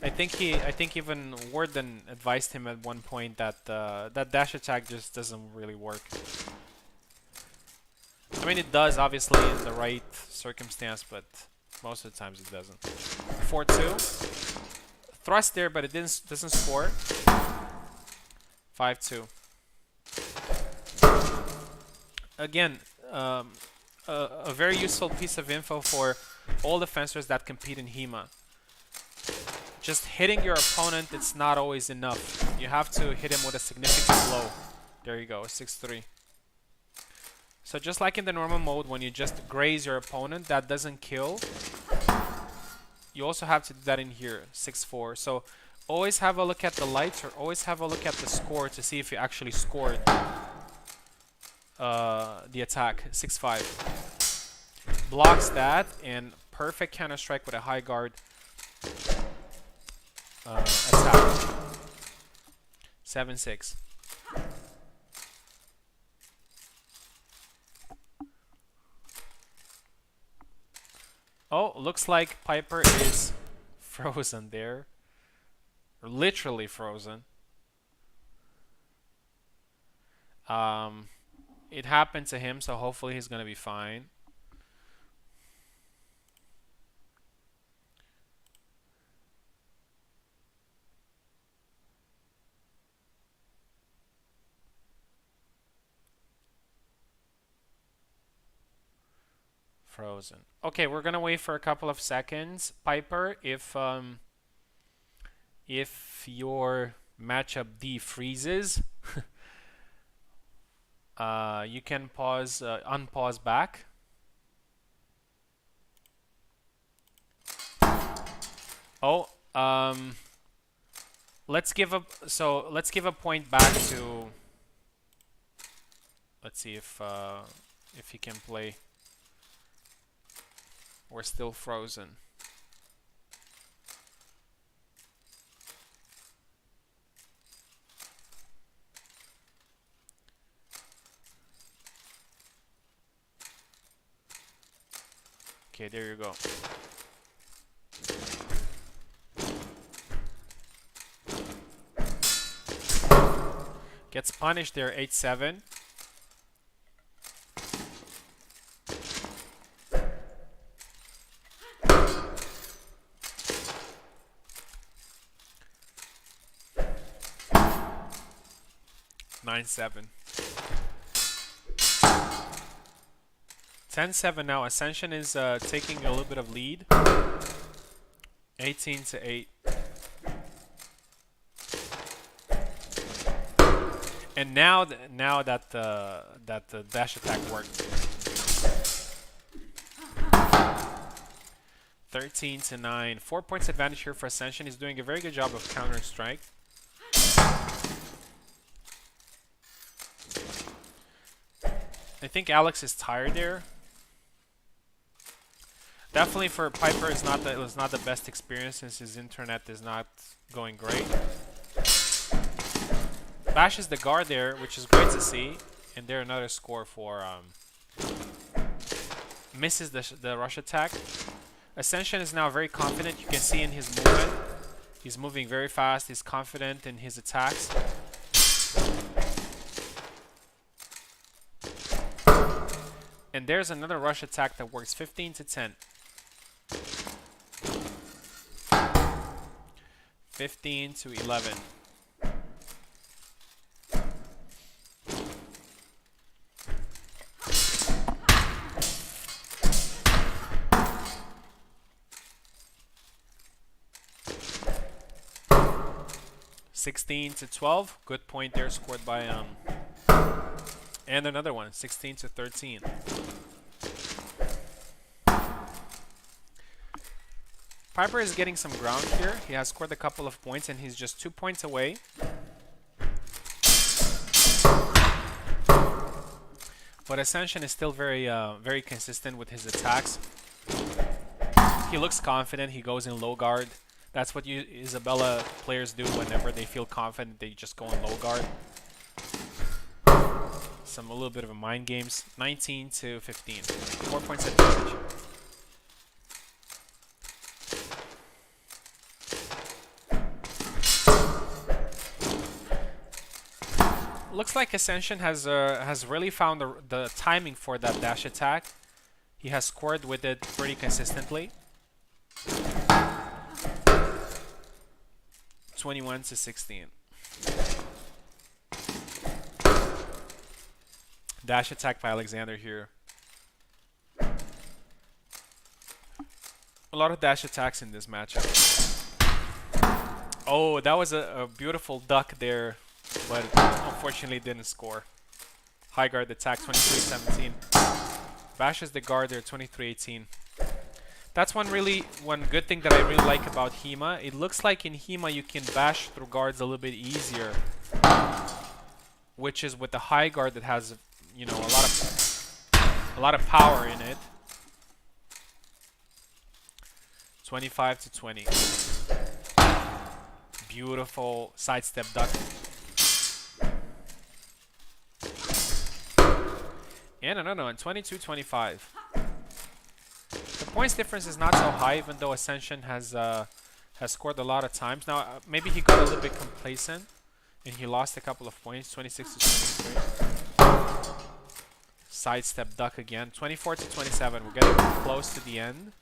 I think even Warden advised him at one point that that dash attack just doesn't really work. I mean, it does obviously in the right circumstance, but most of the times it doesn't. 4-2. thrust there, but it doesn't score. 5-2. Again, a very useful piece of info for all the fencers that compete in HEMA. Just hitting your opponent, it's not always enough. You have to hit him with a significant blow. There you go, 6-3. So just like in the normal mode, when you just graze your opponent, that doesn't kill. You also have to do that in here, 6-4. So always have a look at the lights, or always have a look at the score to see if you actually scored the attack. 6-5. Blocks that, and perfect counter strike with a high guard attack. 7-6. Oh, looks like Piper is frozen there. Or literally frozen. It happened to him, so hopefully he's gonna be fine. Frozen. Okay, we're gonna wait for a couple of seconds. Piper, if your matchup D freezes, you can pause, unpause back. Oh, let's give a point back to. Let's see if he can play. We're still frozen. Okay, there you go. Gets punished there, 8-7. Nine-7. 10-7 now. Ascension is taking a little bit of lead. 18-8. And now that the dash attack worked. 13-9. 4 points advantage here for Ascension. He's doing a very good job of counter strike. I think Alex is tired there. Definitely for Piper, it was not the best experience since his internet is not going great. Bashes the guard there, which is great to see. And there another score for misses the rush attack. Ascension is now very confident. You can see in his movement. He's moving very fast. He's confident in his attacks. And there's another rush attack that works. 15-10. 15-11. (16-12). Good point there scored by and another one. 16-13. Piper is getting some ground here. He has scored a couple of points and he's just 2 points away. But Ascension is still very consistent with his attacks. He looks confident. He goes in low guard. That's what Isabella players do whenever they feel confident. They just go in low guard. A little bit of a mind games. 19-15. 4 points advantage. Looks like Ascension has really found the timing for that dash attack. He has scored with it pretty consistently. 21 to 16. Dash attack by Alexander here. A lot of dash attacks in this matchup. Oh, that was a beautiful duck there, but unfortunately didn't score. High guard attack, 23-17. Bashes the guard there, 23-18. That's one good thing that I really like about HEMA. It looks like in HEMA you can bash through guards a little bit easier, which is with the high guard that has, you know, a lot of power in it. 25 to 20. Beautiful sidestep duck. And another one, 22-25. The points difference is not so high, even though Ascension has scored a lot of times. Now, maybe he got a little bit complacent, and he lost a couple of points, 26 to 23. Sidestep duck again, 24 to 27. We're getting close to the end.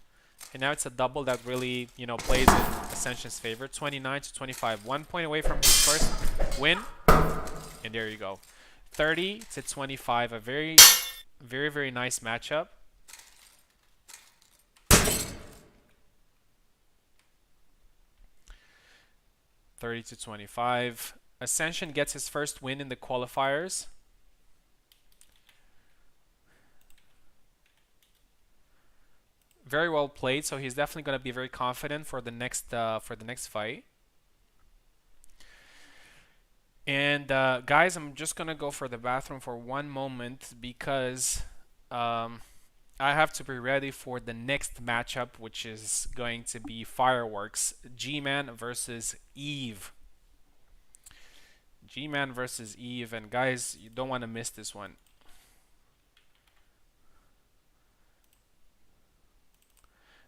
And now it's a double that really, you know, plays in Ascension's favor. 29 to 25. 1 point away from his first win. And there you go. 30 to 25. A very, very, very nice matchup. $30 to 25. Ascension gets his first win in the qualifiers. Very well played, so he's definitely going to be very confident for the next fight. And guys, I'm just going to go for the bathroom for one moment because I have to be ready for the next matchup, which is going to be Fireworks. G-Man versus Eve. G-Man versus Eve, and guys, you don't want to miss this one.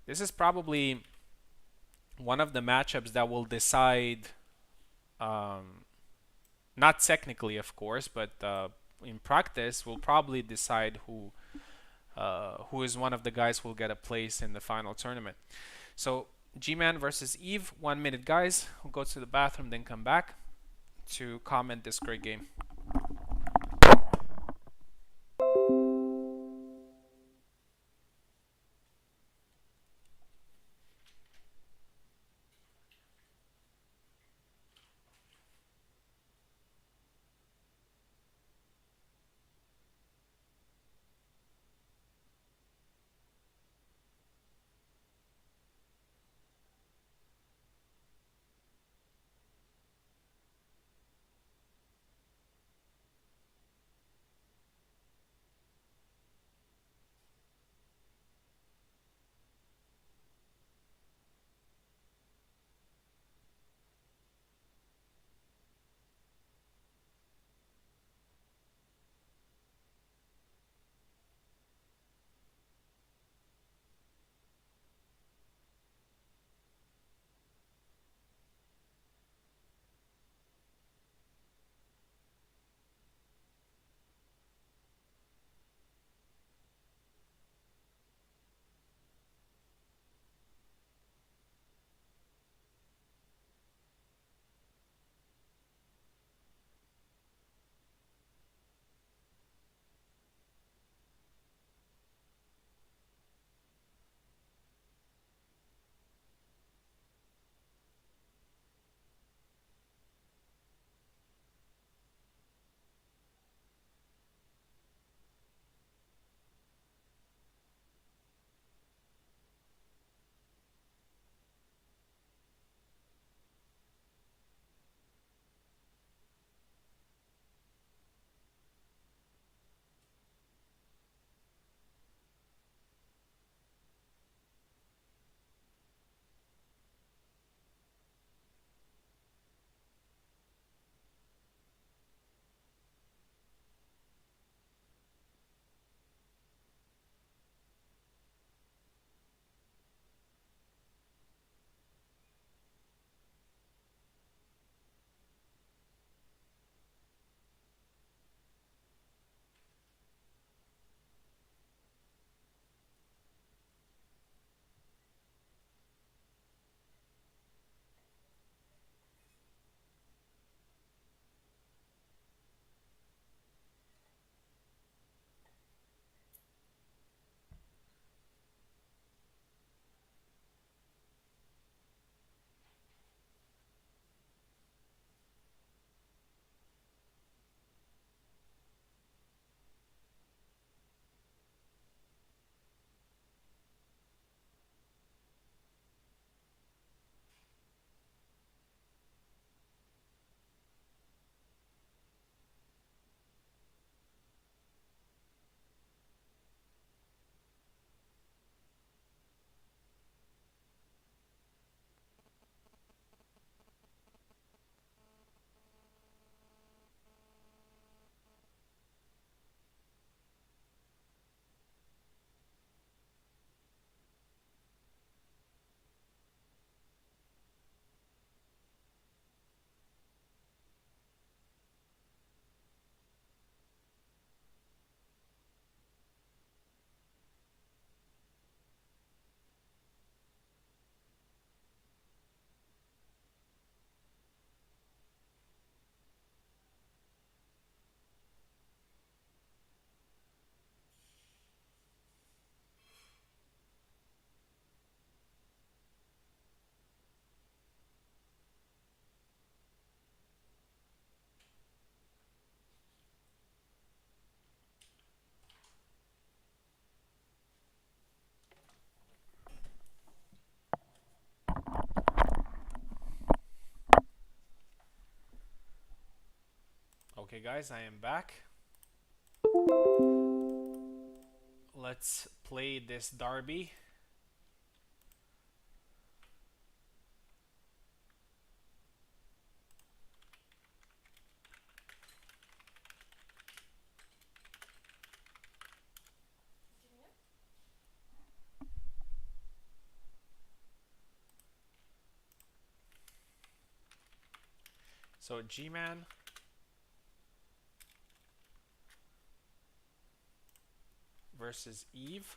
This is probably one of the matchups that will decide, not technically, of course, but in practice, will probably decide who is one of the guys who will get a place in the final tournament. So, G-Man versus Eve, 1 minute, guys. We'll go to the bathroom, then come back to comment this great game. Okay, guys, I am back. Let's play this derby. So G-Man versus Eve.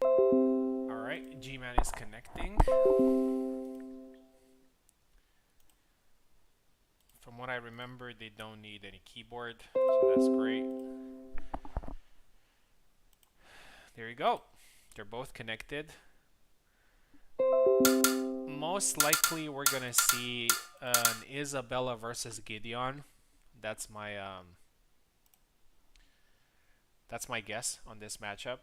Alright, G-Man is connecting. From what I remember, they don't need any keyboard, so that's great. There you go. They're both connected. Most likely we're gonna see an Isabella versus Gideon. That's my guess on this matchup.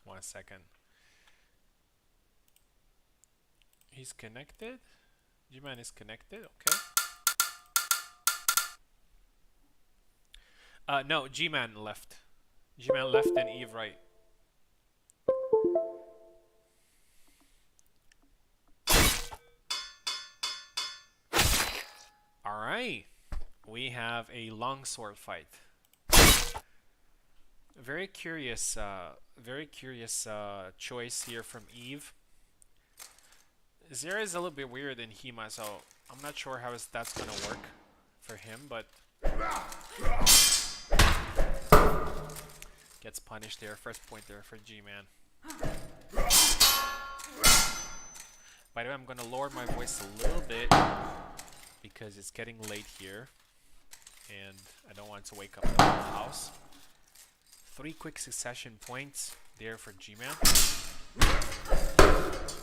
One second. He's connected. G-Man is connected. Okay. No, G-Man left. G-Man left and Eve right. Alright. We have a long sword fight. Very curious choice here from Eve. Zera is a little bit weird in HEMA, so I'm not sure how that's gonna work for him, but gets punished there. First point there for G-Man. By the way, I'm gonna lower my voice a little bit because it's getting late here and I don't want to wake up the whole house. 3 quick succession points there for G-Man.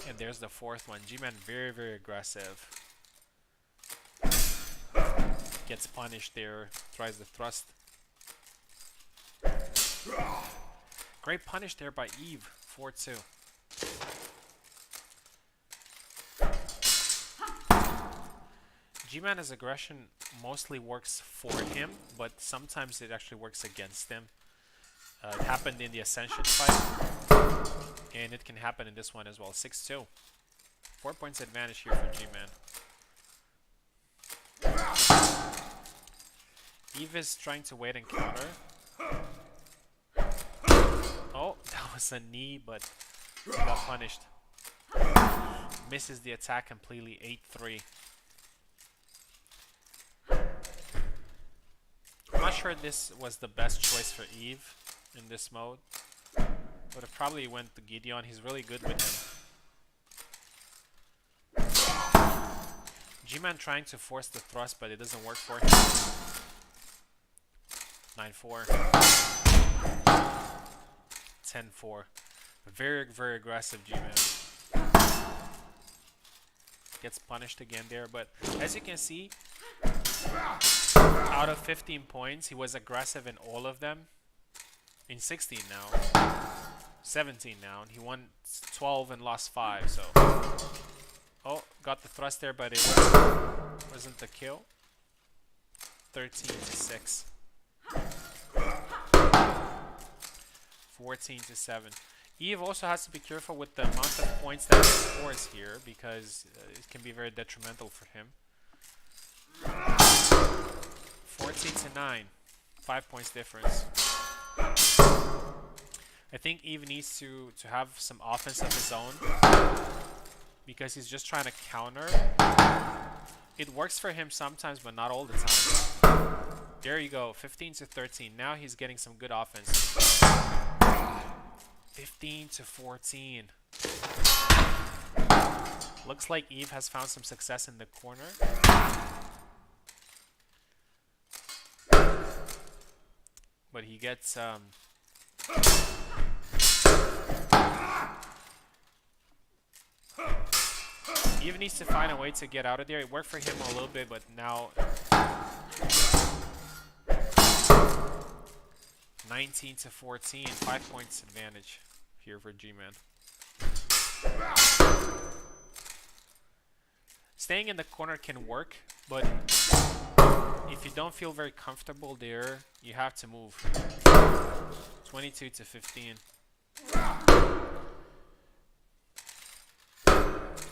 And there's the 4th one. G-Man very, very aggressive. Gets punished there. Tries the thrust. Great punish there by Eve. 4-2. G-Man's aggression mostly works for him, but sometimes it actually works against him. It happened in the Ascension fight, and it can happen in this one as well. 6-2. 4 points advantage here for G-Man. Eve is trying to wait and counter. Oh, that was a knee, but he got punished. Misses the attack completely. 8-3. I'm not sure this was the best choice for Eve in this mode. Would have probably went to Gideon. He's really good with him. G-Man trying to force the thrust, but it doesn't work for him. 9-4. 10-4. Very, very aggressive G-Man. Gets punished again there, but as you can see, out of 15 points, he was aggressive in all of them. In 16 now. 17 now. And he won 12 and lost 5, so. Oh, got the thrust there, but it wasn't the kill. 13-6. 14-7. Eve also has to be careful with the amount of points that he scores here, because it can be very detrimental for him. 14-9. 5 points difference. I think Eve needs to have some offense of his own, because he's just trying to counter. It works for him sometimes, but not all the time. There you go, 15-13. Now he's getting some good offense. 15-14. Looks like Eve has found some success in the corner. But he gets Eve needs to find a way to get out of there. It worked for him a little bit, but now 19 to 14, 5 points advantage here for G-Man. Staying in the corner can work, but if you don't feel very comfortable there, you have to move. 22 to 15.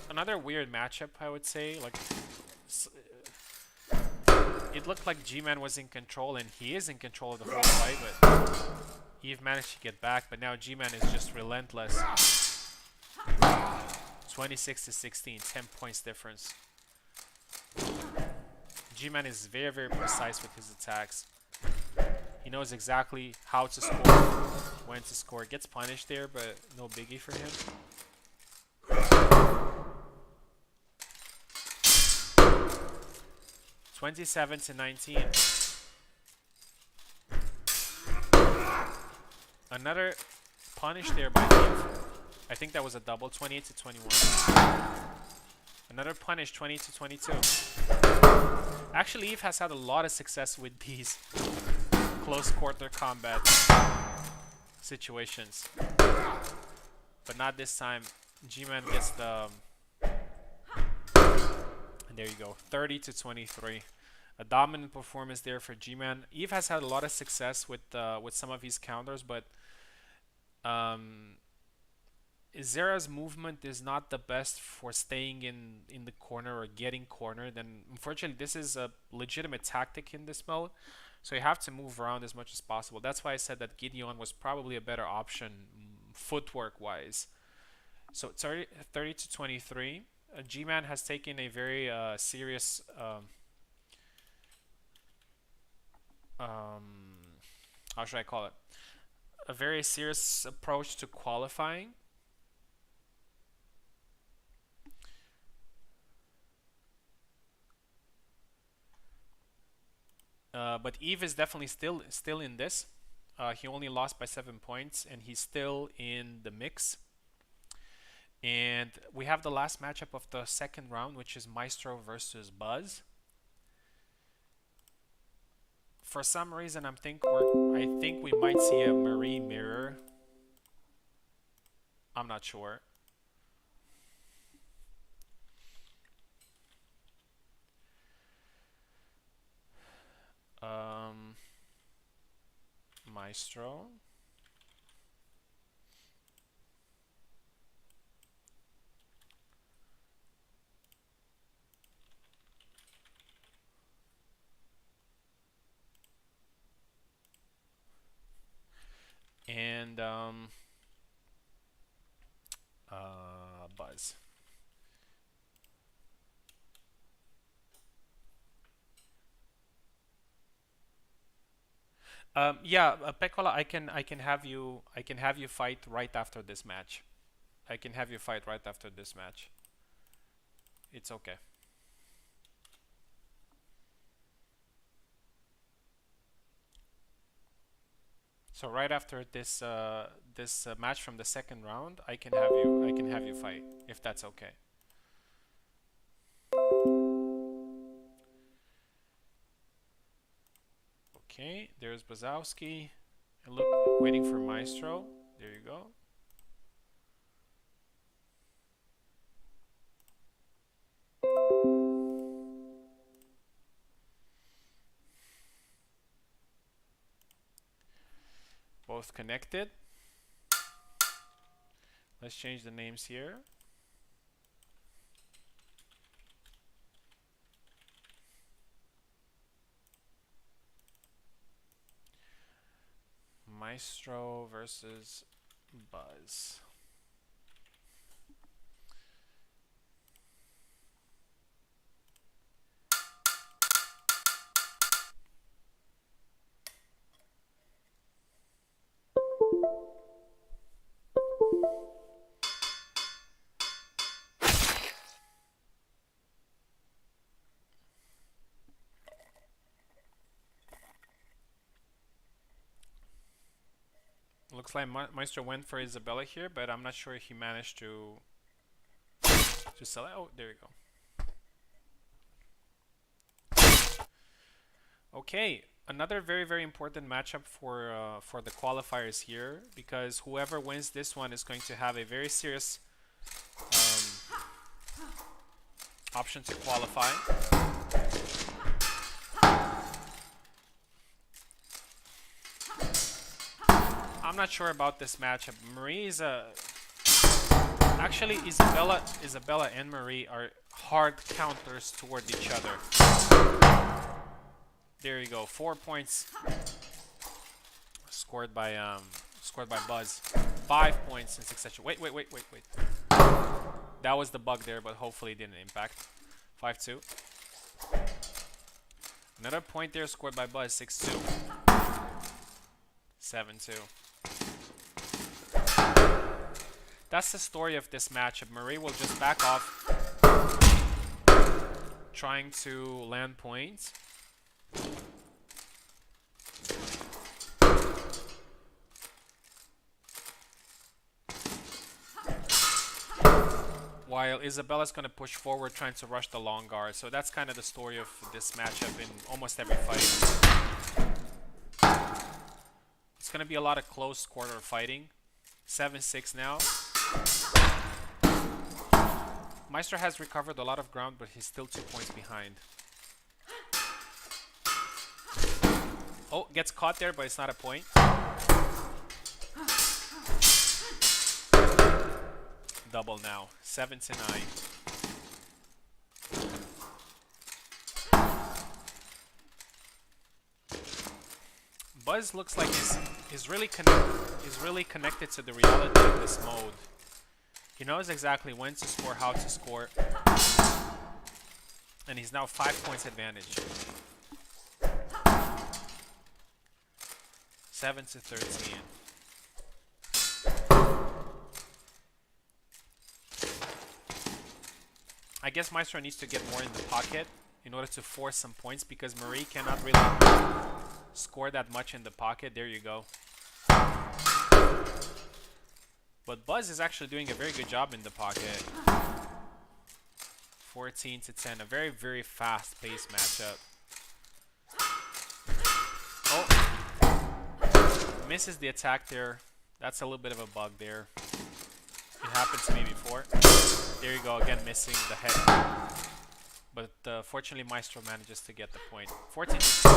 Another weird matchup, I would say. Like, it looked like G-Man was in control, and he is in control of the whole fight, but Eve managed to get back, but now G-Man is just relentless. 26 to 16, 10 points difference. G-Man is very, very precise with his attacks. He knows exactly how to score, when to score. Gets punished there, but no biggie for him. (27 to 19). Another punish there by Eve. I think that was a double, 28 to 21. Another punish, 20 to 22. Actually, Eve has had a lot of success with these close quarter combat situations, but not this time. G-Man gets the... And there you go, 30 to 23. A dominant performance there for G-Man. Eve has had a lot of success with some of his counters, but Zera's movement is not the best for staying in the corner or getting cornered. And unfortunately, this is a legitimate tactic in this mode, so you have to move around as much as possible. That's why I said that Gideon was probably a better option footwork-wise. So 30 to 23. G-Man has taken a very serious how should I call it? A very serious approach to qualifying. But Eve is definitely still in this. He only lost by 7 points, and he's still in the mix. And we have the last matchup of the second round, which is Maestro versus Buzz. For some reason, I think we might see a Marie mirror. I'm not sure. Maestro. And Buzz. Yeah, Pekola, I can have you fight right after this match. I can have you fight right after this match. It's okay. So right after this match from the second round, I can have you fight if that's okay. Okay, there's Bazowski. And look, waiting for Maestro. There you go. Both connected. Let's change the names here. Maestro versus Buzz. Looks like Maestro went for Isabella here, but I'm not sure if he managed to sell it. Oh, there you go. Okay, Another very, very important matchup for the qualifiers here, because whoever wins this one is going to have a very serious option to qualify. I'm not sure about this matchup. Marie is actually Isabella and Marie are hard counters toward each other. There you go. 4 points scored by Buzz. 5 points in succession. Wait. That was the bug there, but hopefully it didn't impact. 5-2. Another point there scored by Buzz. 6-2. 7-2. That's the story of this matchup. Marie will just back off, trying to land points. While Isabella's going to push forward, trying to rush the long guard. So that's kind of the story of this matchup in almost every fight. It's going to be a lot of close quarter fighting. 7-6 now. Maestro has recovered a lot of ground, but he's still 2 points behind. Oh, gets caught there, but it's not a point. Double now. 7-9. Buzz looks like he's really connected to the reality of this mode. He knows exactly when to score, how to score, and he's now 5 points advantage. 7-13. I guess Maestro needs to get more in the pocket in order to force some points, because Marie cannot really score that much in the pocket. There you go. But Buzz is actually doing a very good job in the pocket. 14-10, a very, very fast-paced matchup. Oh, misses the attack there. That's a little bit of a bug there. It happened to me before. There you go, again missing the head. But fortunately, Maestro manages to get the point. 14-2.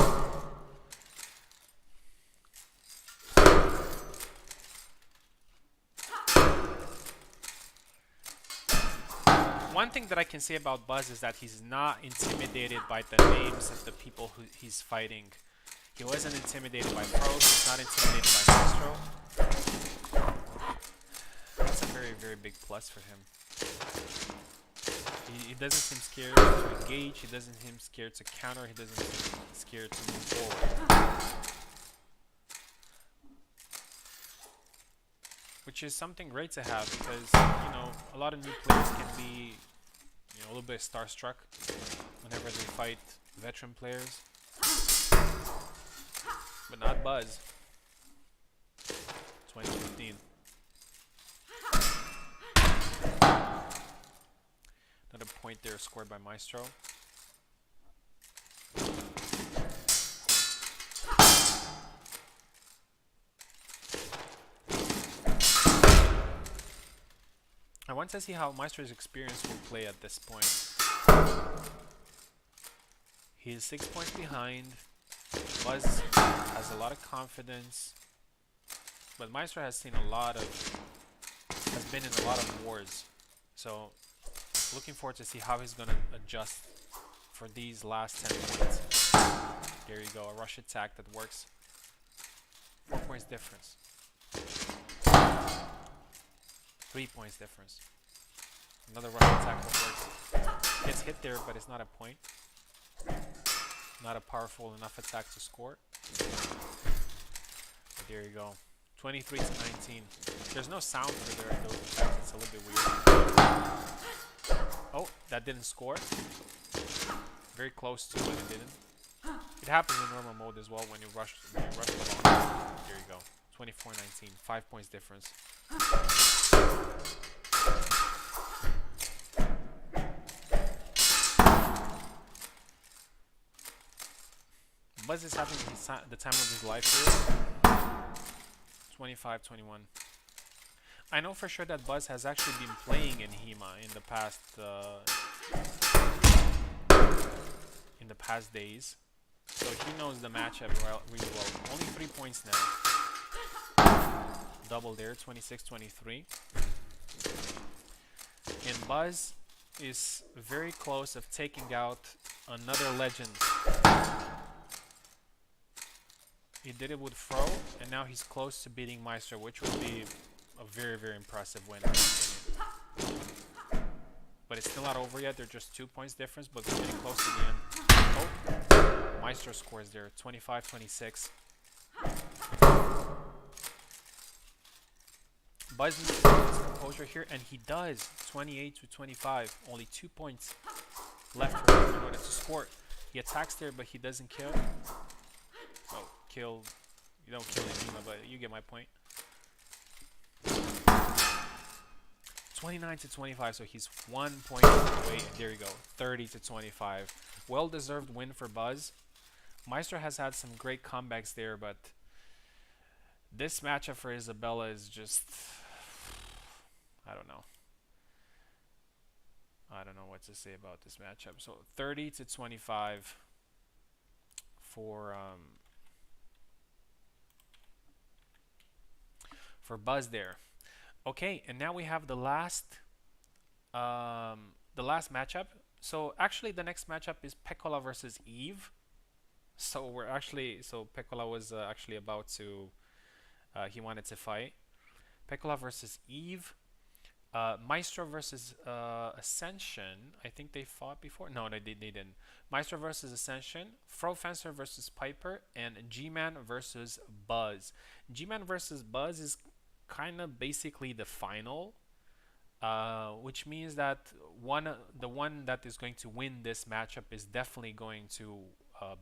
One thing that I can say about Buzz is that he's not intimidated by the names of the people who he's fighting. He wasn't intimidated by pros, he's not intimidated by Maestro. That's a very, very big plus for him. He doesn't seem scared to engage, he doesn't seem scared to counter, he doesn't seem scared to move forward. Which is something great to have, because, you know, a lot of new players can be, you know, a little bit starstruck whenever they fight veteran players. But not Buzz. 2015. Another point there scored by Maestro. I want to see how Maestro's experience will play at this point. He is 6 points behind. Buzz has a lot of confidence, but Maestro has been in a lot of wars. So looking forward to see how he's gonna adjust for these last 10 points. There you go, a rush attack that works. 4 points difference. 3 points difference. Another rush attack that works. Gets hit there, but it's not a point. Not a powerful enough attack to score. But there you go. 23-19. There's no sound for those attacks. It's a little bit weird. Oh, that didn't score. Very close to it, it didn't. It happens in normal mode as well when you rush along. There you go. 24-19. 5 points difference. Buzz is having the time of his life here. 25-21. I know for sure that Buzz has actually been playing in HEMA in the past days, so he knows the matchup really well. Only 3 points now. Double there, 26-23. And Buzz is very close of taking out another legend. He did it with Fro, and now he's close to beating Maestro, which would be a very, very impressive win. But it's still not over yet. They're just 2 points difference, but they're getting close to the end. Oh, Maestro scores there, 25-26. Buzz needs to keep his composure here, and he does. 28-25. Only 2 points left for him in order to score. He attacks there, but he doesn't kill. Oh, kill. You don't kill Enigma, but you get my point. 29-25, so he's 1 point away. And there you go, 30-25. Well-deserved win for Buzz. Maestro has had some great comebacks there, but this matchup for Isabella is just, I don't know. I don't know what to say about this matchup. So 30-25 for Buzz there. Okay, and now we have the last matchup. So actually, the next matchup is Pecola versus Eve. So Pecola was actually about to, he wanted to fight. Pecola versus Eve. Maestro versus Ascension. I think they fought before. No, they didn't. Maestro versus Ascension. Fro-Fencer versus Piper. And G-Man versus Buzz. G-Man versus Buzz is kind of basically the final. Which means that the one that is going to win this matchup is definitely going to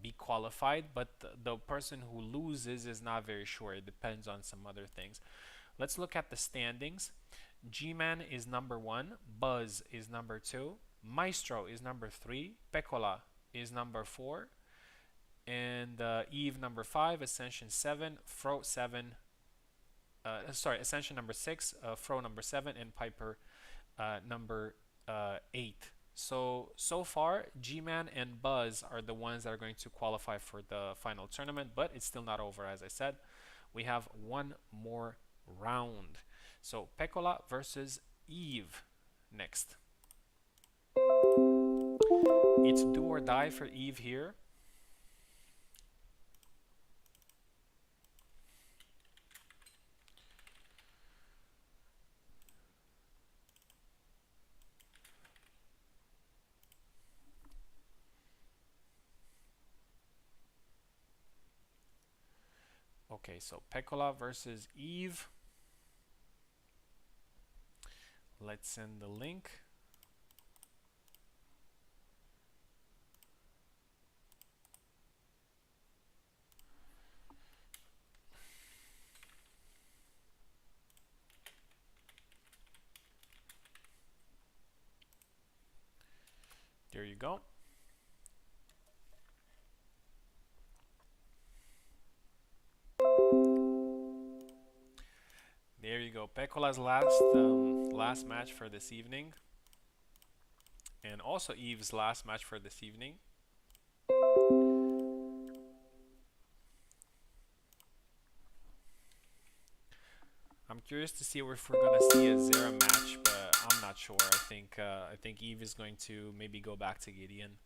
be qualified, but the person who loses is not very sure. It depends on some other things. Let's look at the standings. G-Man is number 1, Buzz is number 2, Maestro is number 3, Pecola is number 4, and Eve number 5, Ascension 7, Fro 7, Ascension number 6, Fro number 7, and Piper number 8. So far, G-Man and Buzz are the ones that are going to qualify for the final tournament, but it's still not over, as I said. We have one more round. So Pecola versus Eve next. It's do or die for Eve here. Okay, so Pecola versus Eve. Let's send the link. There you go. There you go. Pecola's last match for this evening, and also Eve's last match for this evening. I'm curious to see if we're gonna see a Zera match, but I'm not sure. I think Eve is going to maybe go back to Gideon.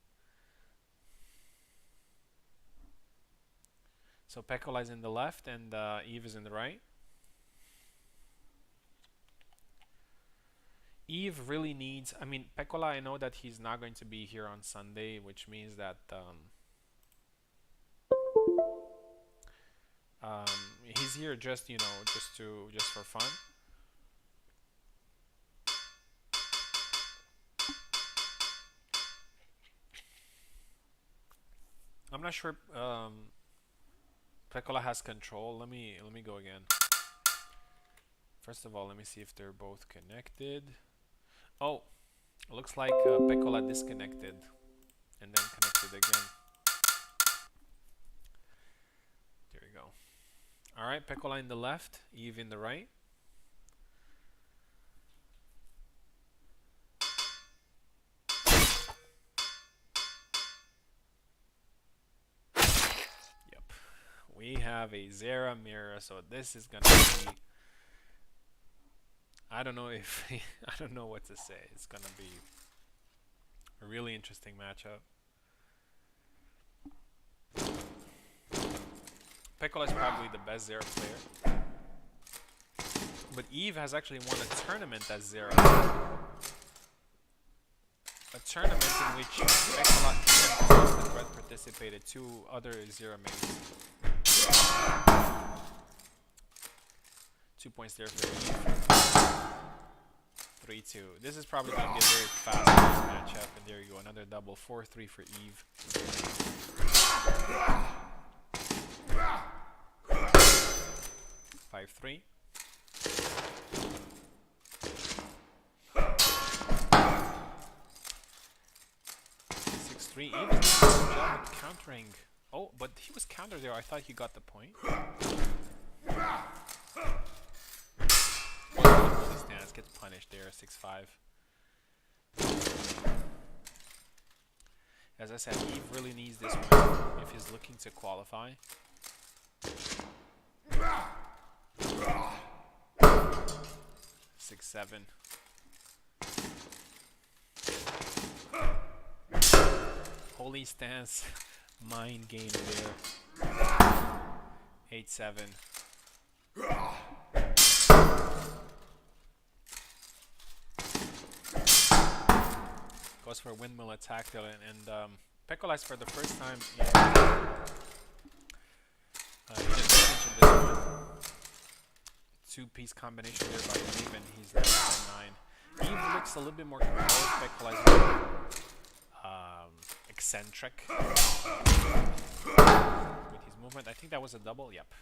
So Pecola is in the left, and Eve is in the right. Eve really needs, I mean, Pecola, I know that he's not going to be here on Sunday, which means that he's here just, you know, just for fun. I'm not sure Pecola has control. Let me go again. First of all, let me see if they're both connected. Oh, looks like Pecola disconnected and then connected again. All right, Peccola in the left, Eve in the right. Yep. We have a Zera mirror, so this is gonna be. I don't know if I don't know what to say. It's gonna be a really interesting matchup. Peccola is probably the best Zera player, but Eve has actually won a tournament as Zera. A tournament in which Peccola and Red participated. 2 other Zera mates. 2 points there for Eve. 3-2. This is probably going to be a very fast matchup. And there you go, another double. 4-3 for Eve. 5-3. 6-3. Eve is doing a good job at countering. Oh, but he was countered there. I thought he got the point. Holy stance gets punished there. 6-5. As I said, Eve really needs this one if he's looking to qualify. 6-7. Holy stance, mind game there. 8-7. Goes for a windmill attack there, and Peccola for the first time in advantage in this one. 2-piece combination there by Eve, and he's there at 9. Eve looks a little bit more composed. Peccola is more eccentric with his movement. I think that was a double. Yep.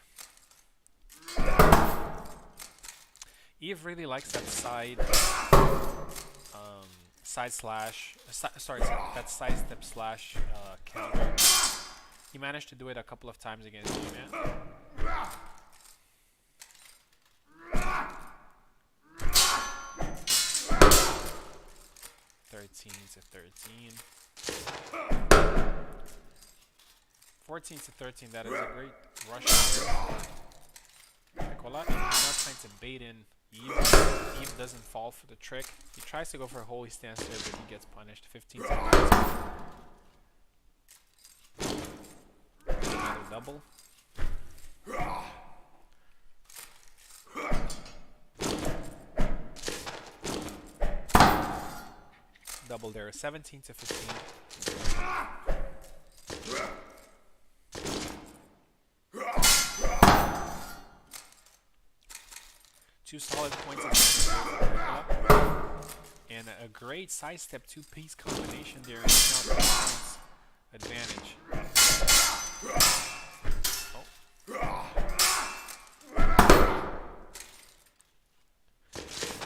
Eve really likes that side slash. Sorry, that side step slash counter. He managed to do it a couple of times against G-Man. 13-13. 14-13. That is a great rush here. Peccola is not trying to bait in Eve. Eve doesn't fall for the trick. He tries to go for a holy stance there, but he gets punished. 15-13. Another double. Double there. 17-15. Two solid points and a great sidestep 2-piece combination there. And now 3 points advantage.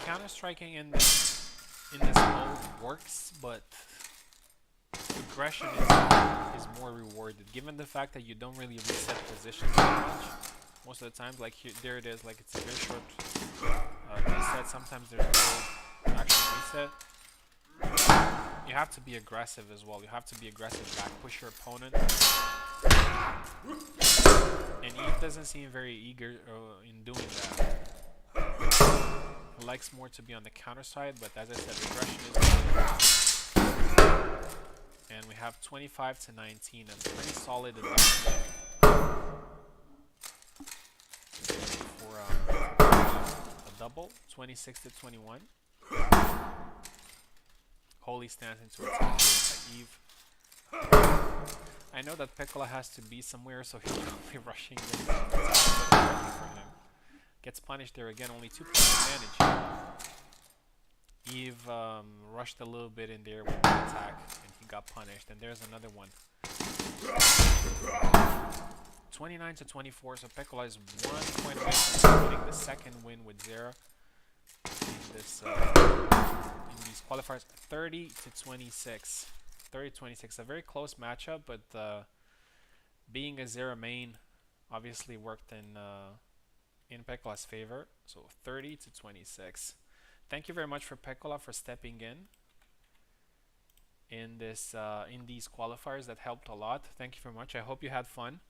Counter striking in this mode works, but aggression is more rewarded. Given the fact that you don't really reset positions very much most of the times, like here, there it is, like it's a very short reset. Sometimes there's no actual reset. You have to be aggressive as well. You have to be aggressive, back push your opponent. And Eve doesn't seem very eager in doing that. He likes more to be on the counter side, but as I said, aggression is good. And we have 25-19, a pretty solid advantage for a double. 26-21. Holy stance into attack by Eve. I know that Peccola has to be somewhere, so he's probably rushing this for him. Gets punished there again, only 2 points advantage. Eve rushed a little bit in there with the attack, and he got punished. And there's another one. 29-24, so Peccola is 1 point away from getting the second win with Zera in these qualifiers. 30-26. 30-26, a very close matchup, but being a Zera main, obviously worked in Pekkola's favor. So 30 to 26. Thank you very much for Pekkola for stepping in this in these qualifiers. That helped a lot. Thank you very much. I hope you had fun.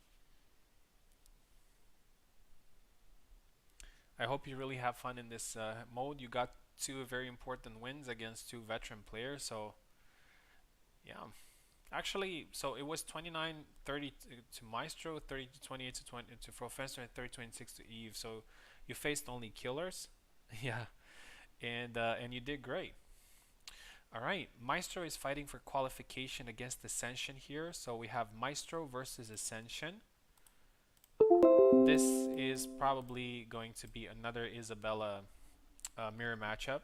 I hope you really have fun in this mode. You got two very important wins against two veteran players. So yeah. Actually, so it was 29-30 to Maestro, 30 to 28 to 20 to Professor, and 30-26 to Eve. So you faced only killers. Yeah. And you did great. All right, Maestro is fighting for qualification against Ascension here. So we have Maestro versus Ascension. This is probably going to be another Isabella mirror matchup.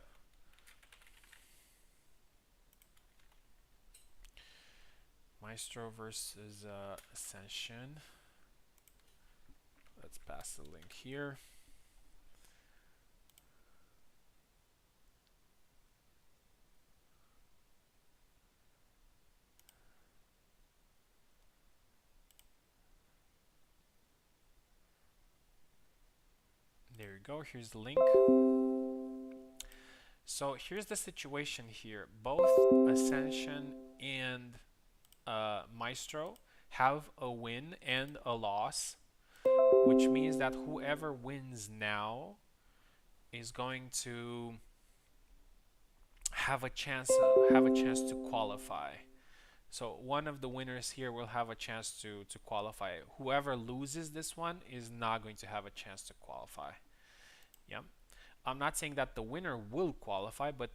Maestro versus Ascension. Let's pass the link here. There you go. Here's the link. So here's the situation here. Both Ascension and Maestro have a win and a loss, which means that whoever wins now is going to have a chance to qualify. So one of the winners here will have a chance to qualify. Whoever loses this one is not going to have a chance to qualify. Yeah. I'm not saying that the winner will qualify, but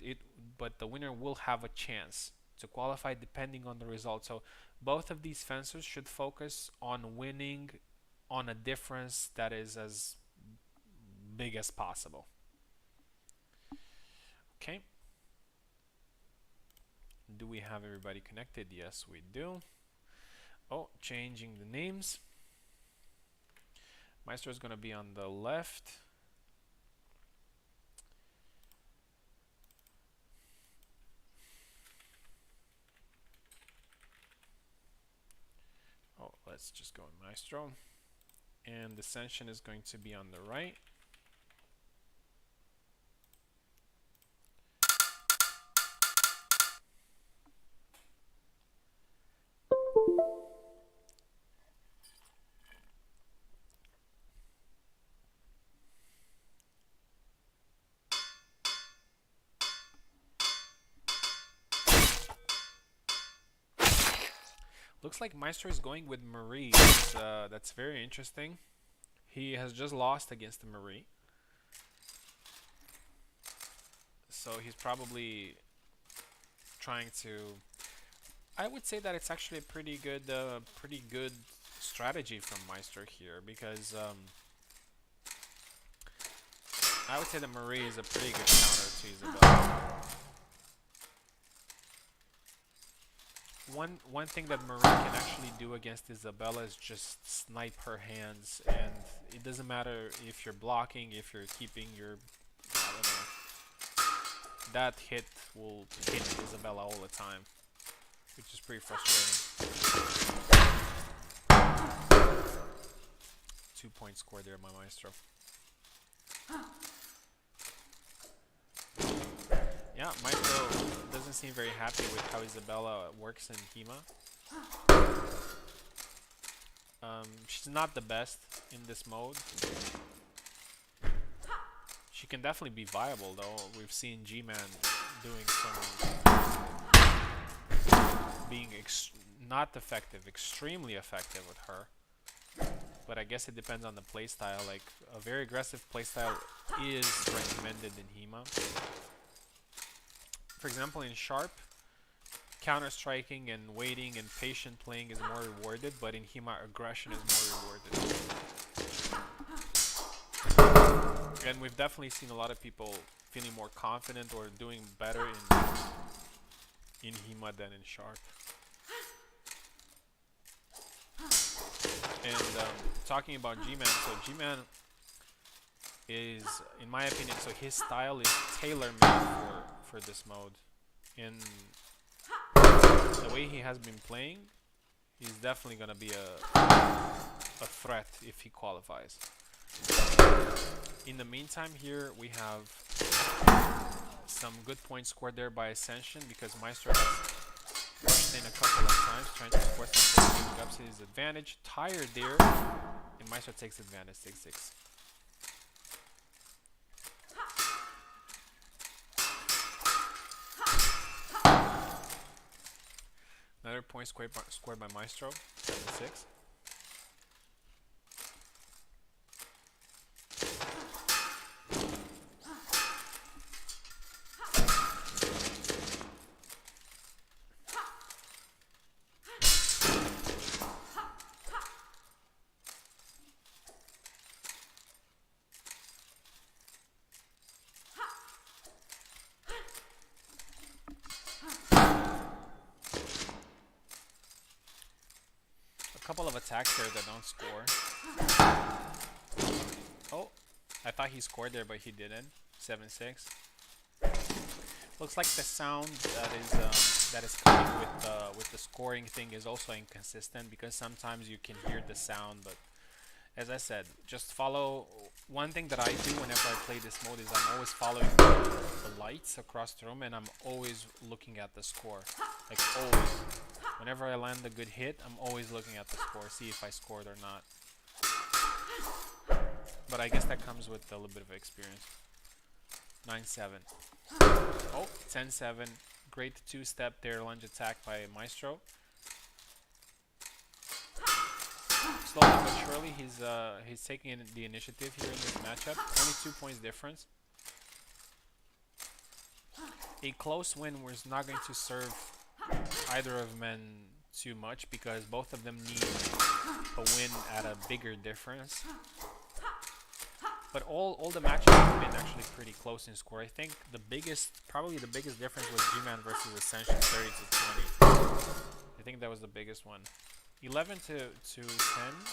the winner will have a chance to qualify depending on the result. So both of these fencers should focus on winning on a difference that is as big as possible. Okay. Do we have everybody connected? Yes, we do. Oh, changing the names. Maestro is going to be on the left. Oh, let's just go in Maestro. And Ascension is going to be on the right. Looks like Maestro is going with Marie. That's very interesting. He has just lost against the Marie. So he's probably trying to... I would say that it's actually a pretty good strategy from Maestro here, because I would say that Marie is a pretty good counter to Isabella. One thing that Marie can actually do against Isabella is just snipe her hands, and it doesn't matter if you're blocking, if you're keeping your, I don't know, that hit will hit Isabella all the time, which is pretty frustrating. 2-point score there, my Maestro. Yeah, Maestro doesn't seem very happy with how Isabella works in HEMA. She's not the best in this mode. She can definitely be viable though. We've seen G-Man doing being not effective, extremely effective with her. But I guess it depends on the playstyle. Like, a very aggressive playstyle is recommended in HEMA. For example, in Sharp, counter-striking and waiting and patient playing is more rewarded, but in HEMA, aggression is more rewarded. And we've definitely seen a lot of people feeling more confident or doing better in HEMA than in Sharp. And talking about G-Man, so G-Man is, in my opinion, so his style is tailor-made for this mode. In the way he has been playing, he's definitely gonna be a threat if he qualifies. In the meantime, here we have some good points scored there by Ascension because Maestro has rushed in a couple of times trying to score some points, giving up his advantage. Tired there, and Maestro takes advantage, 6-6. Another point scored by Maestro, 7-6. Couple of attacks there that don't score. Oh, I thought he scored there, but he didn't. 7-6. Looks like the sound that is coming with the scoring thing is also inconsistent because sometimes you can hear the sound, but as I said, just follow. One thing that I do whenever I play this mode is I'm always following the lights across the room and I'm always looking at the score. Like always. Whenever I land a good hit, I'm always looking at the score, see if I scored or not. But I guess that comes with a little bit of experience. 9-7. Oh, 10-7. Great two-step there, lunge attack by Maestro. Slowly but surely, he's taking the initiative here in this matchup. Only 2 points difference. A close win was not going to serve either of them too much because both of them need a win at a bigger difference. But all the matches have been actually pretty close in score. I think probably the biggest difference was G-Man versus Ascension, 30-20. I think that was the biggest one. 11-10.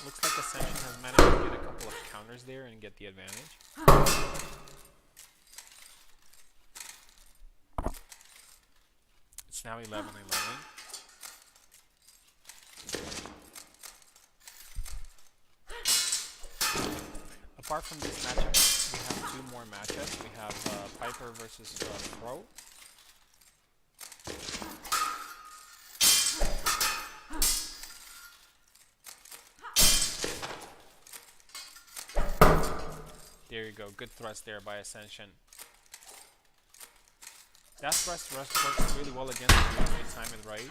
Looks like Ascension has managed to get a couple of counters there and get the advantage. It's now 11-11. Apart from this matchup, we have 2 more matchups. We have Piper versus Pro. There you go, good thrust there by Ascension. That thrust works really well against you if you time it right.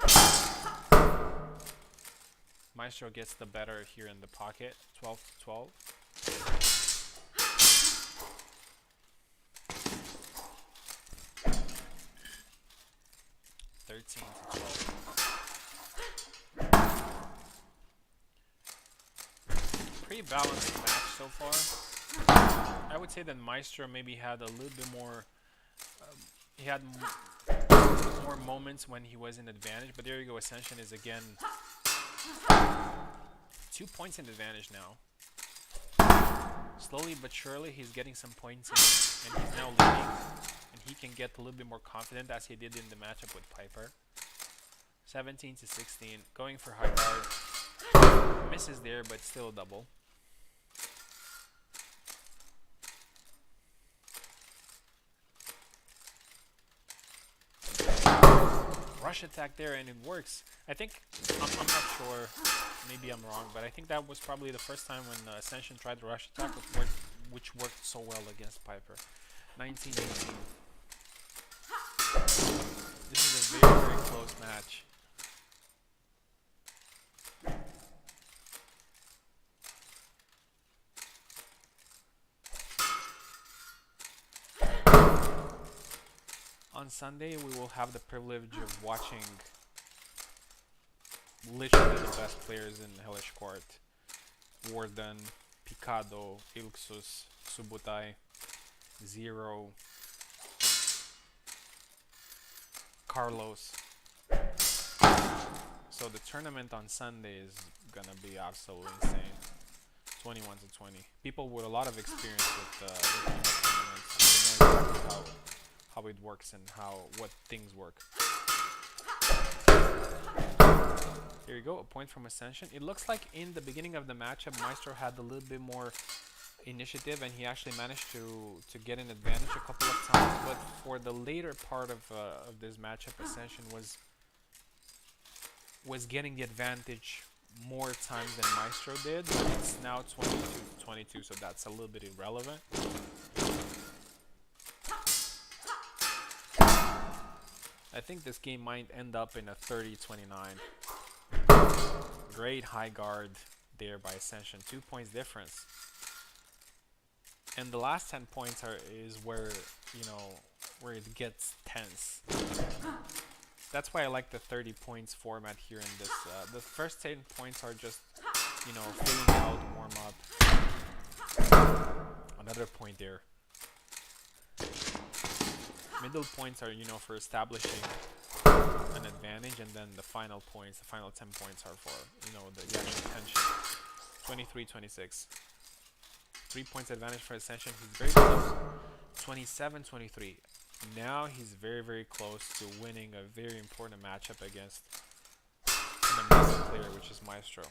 Maestro gets the better here in the pocket, 12-12. Pretty balanced match so far. I would say that Maestro maybe had a little bit more. He had more moments when he was in advantage, but there you go. Ascension is again 2 points in advantage now. Slowly but surely, he's getting some points in, and he's now leading. And he can get a little bit more confident as he did in the matchup with Piper. 17-16, going for high guard. Misses there, but still a double. Rush attack there, and it works. I think, I'm not sure, maybe I'm wrong, but I think that was probably the first time when Ascension tried the rush attack, which worked so well against Piper. 19-18. This is a very, very close match. On Sunday, we will have the privilege of watching literally the best players in Hellish Quart. Warden, Picado, Ilxus, Subutai, Zero, Carlos. So the tournament on Sunday is gonna be absolutely insane. 21-20. People with a lot of experience with tournaments, they know exactly how it works and what things work. There Here you go, a point from Ascension. It looks like in the beginning of the matchup, Maestro had a little bit more initiative, and he actually managed to get an advantage a couple of times. But for the later part of this matchup, Ascension was getting the advantage more times than Maestro did. But it's now 22-22, so that's a little bit irrelevant. I think this game might end up in a 30-29. Great high guard there by Ascension. 2 points difference. And the last 10 points is where, where it gets tense. That's why I like the 30 points format here in this. The first 10 points are just, filling out, warm up. Another point there. Middle points are, for establishing an advantage, and then the final points, the final 10 points are for, the actual tension. 23-26. 3 points advantage for Ascension. He's very close. 27-23. Now he's very, very close to winning a very important matchup against an amazing player, which is Maestro.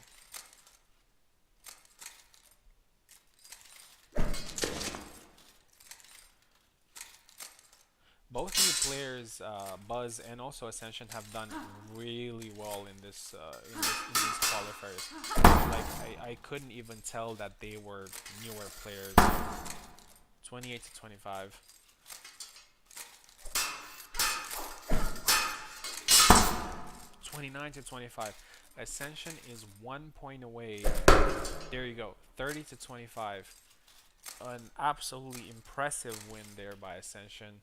Both new players, Buzz and also Ascension, have done really well in these qualifiers. Like I couldn't even tell that they were newer players. 28-25. 29-25. Ascension is 1 point away. There you go. 30-25. An absolutely impressive win there by Ascension.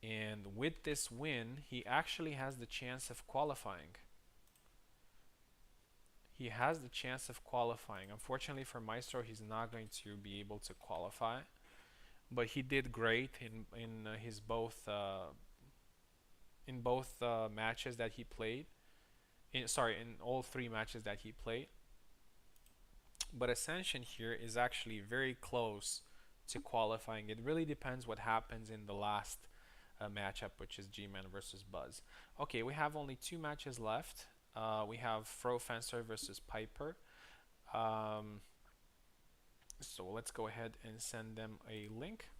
And with this win, he actually has the chance of qualifying. He has the chance of qualifying. Unfortunately for Maestro, he's not going to be able to qualify. But he did great in his both matches that he played. In all 3 matches that he played. But Ascension here is actually very close to qualifying. It really depends what happens in the last matchup, which is G-Man versus Buzz. Okay, we have only 2 matches left. We have Fro Fencer versus Piper. So let's go ahead and send them a link.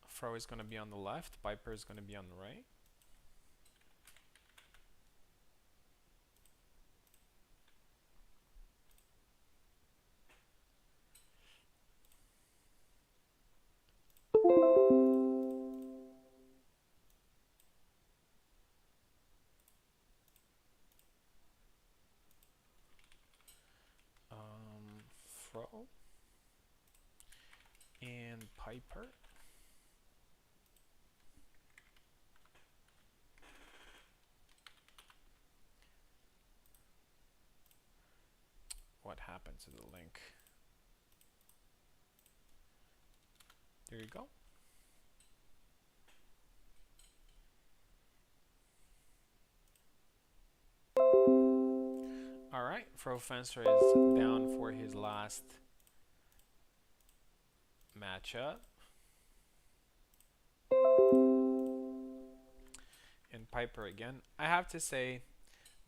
Fro is going to be on the left, Piper is going to be on the right. Fro and Piper. What happened to the link? There you go. Alright, Fro Fencer is down for his last matchup. And Piper again. I have to say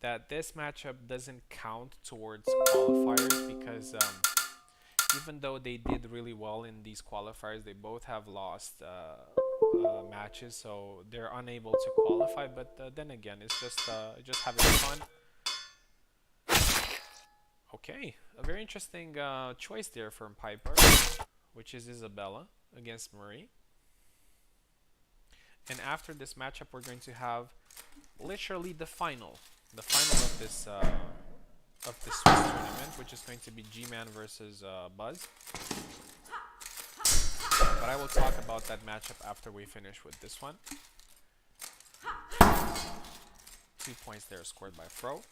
that this matchup doesn't count towards qualifiers because even though they did really well in these qualifiers, they both have lost matches, so they're unable to qualify. But then again, it's just having fun. Okay, a very interesting choice there from Piper, which is Isabella against Marie. And after this matchup, we're going to have literally the final of this Swiss tournament, which is going to be G-Man versus Buzz. But I will talk about that matchup after we finish with this one. 2 points there scored by Fro.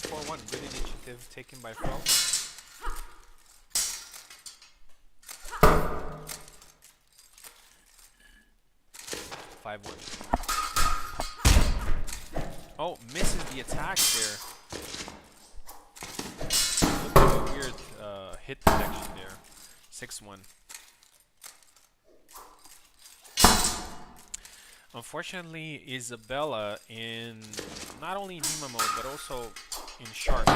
4-1, good initiative taken by Fro. 5-1. Oh, misses the attack there. hit detection there. 6-1. Unfortunately, Isabella in not only in HEMA mode but also in Shark,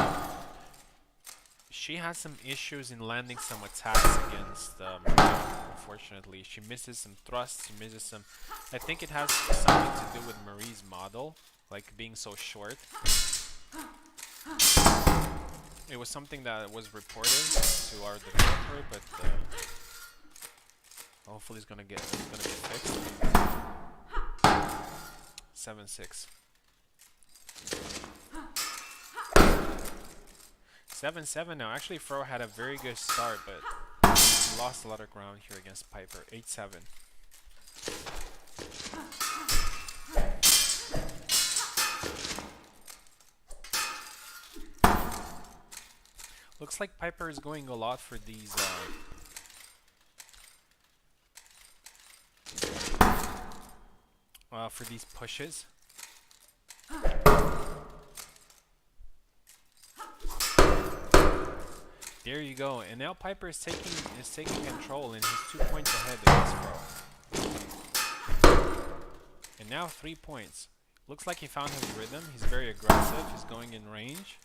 she has some issues in landing some attacks against Maria. Unfortunately, she misses some thrusts, she misses some. I think it has something to do with Marie's model, like being so short. It was something that was reported to our developer, but hopefully it's gonna get fixed. 7-6. 7-7 now. Actually, Fro had a very good start, but he lost a lot of ground here against Piper. 8-7. Looks like Piper is going a lot for these pushes. There you go. And now Piper is taking control, and he's 2 points ahead against Fro. And now 3 points. Looks like he found his rhythm. He's very aggressive. He's going in range.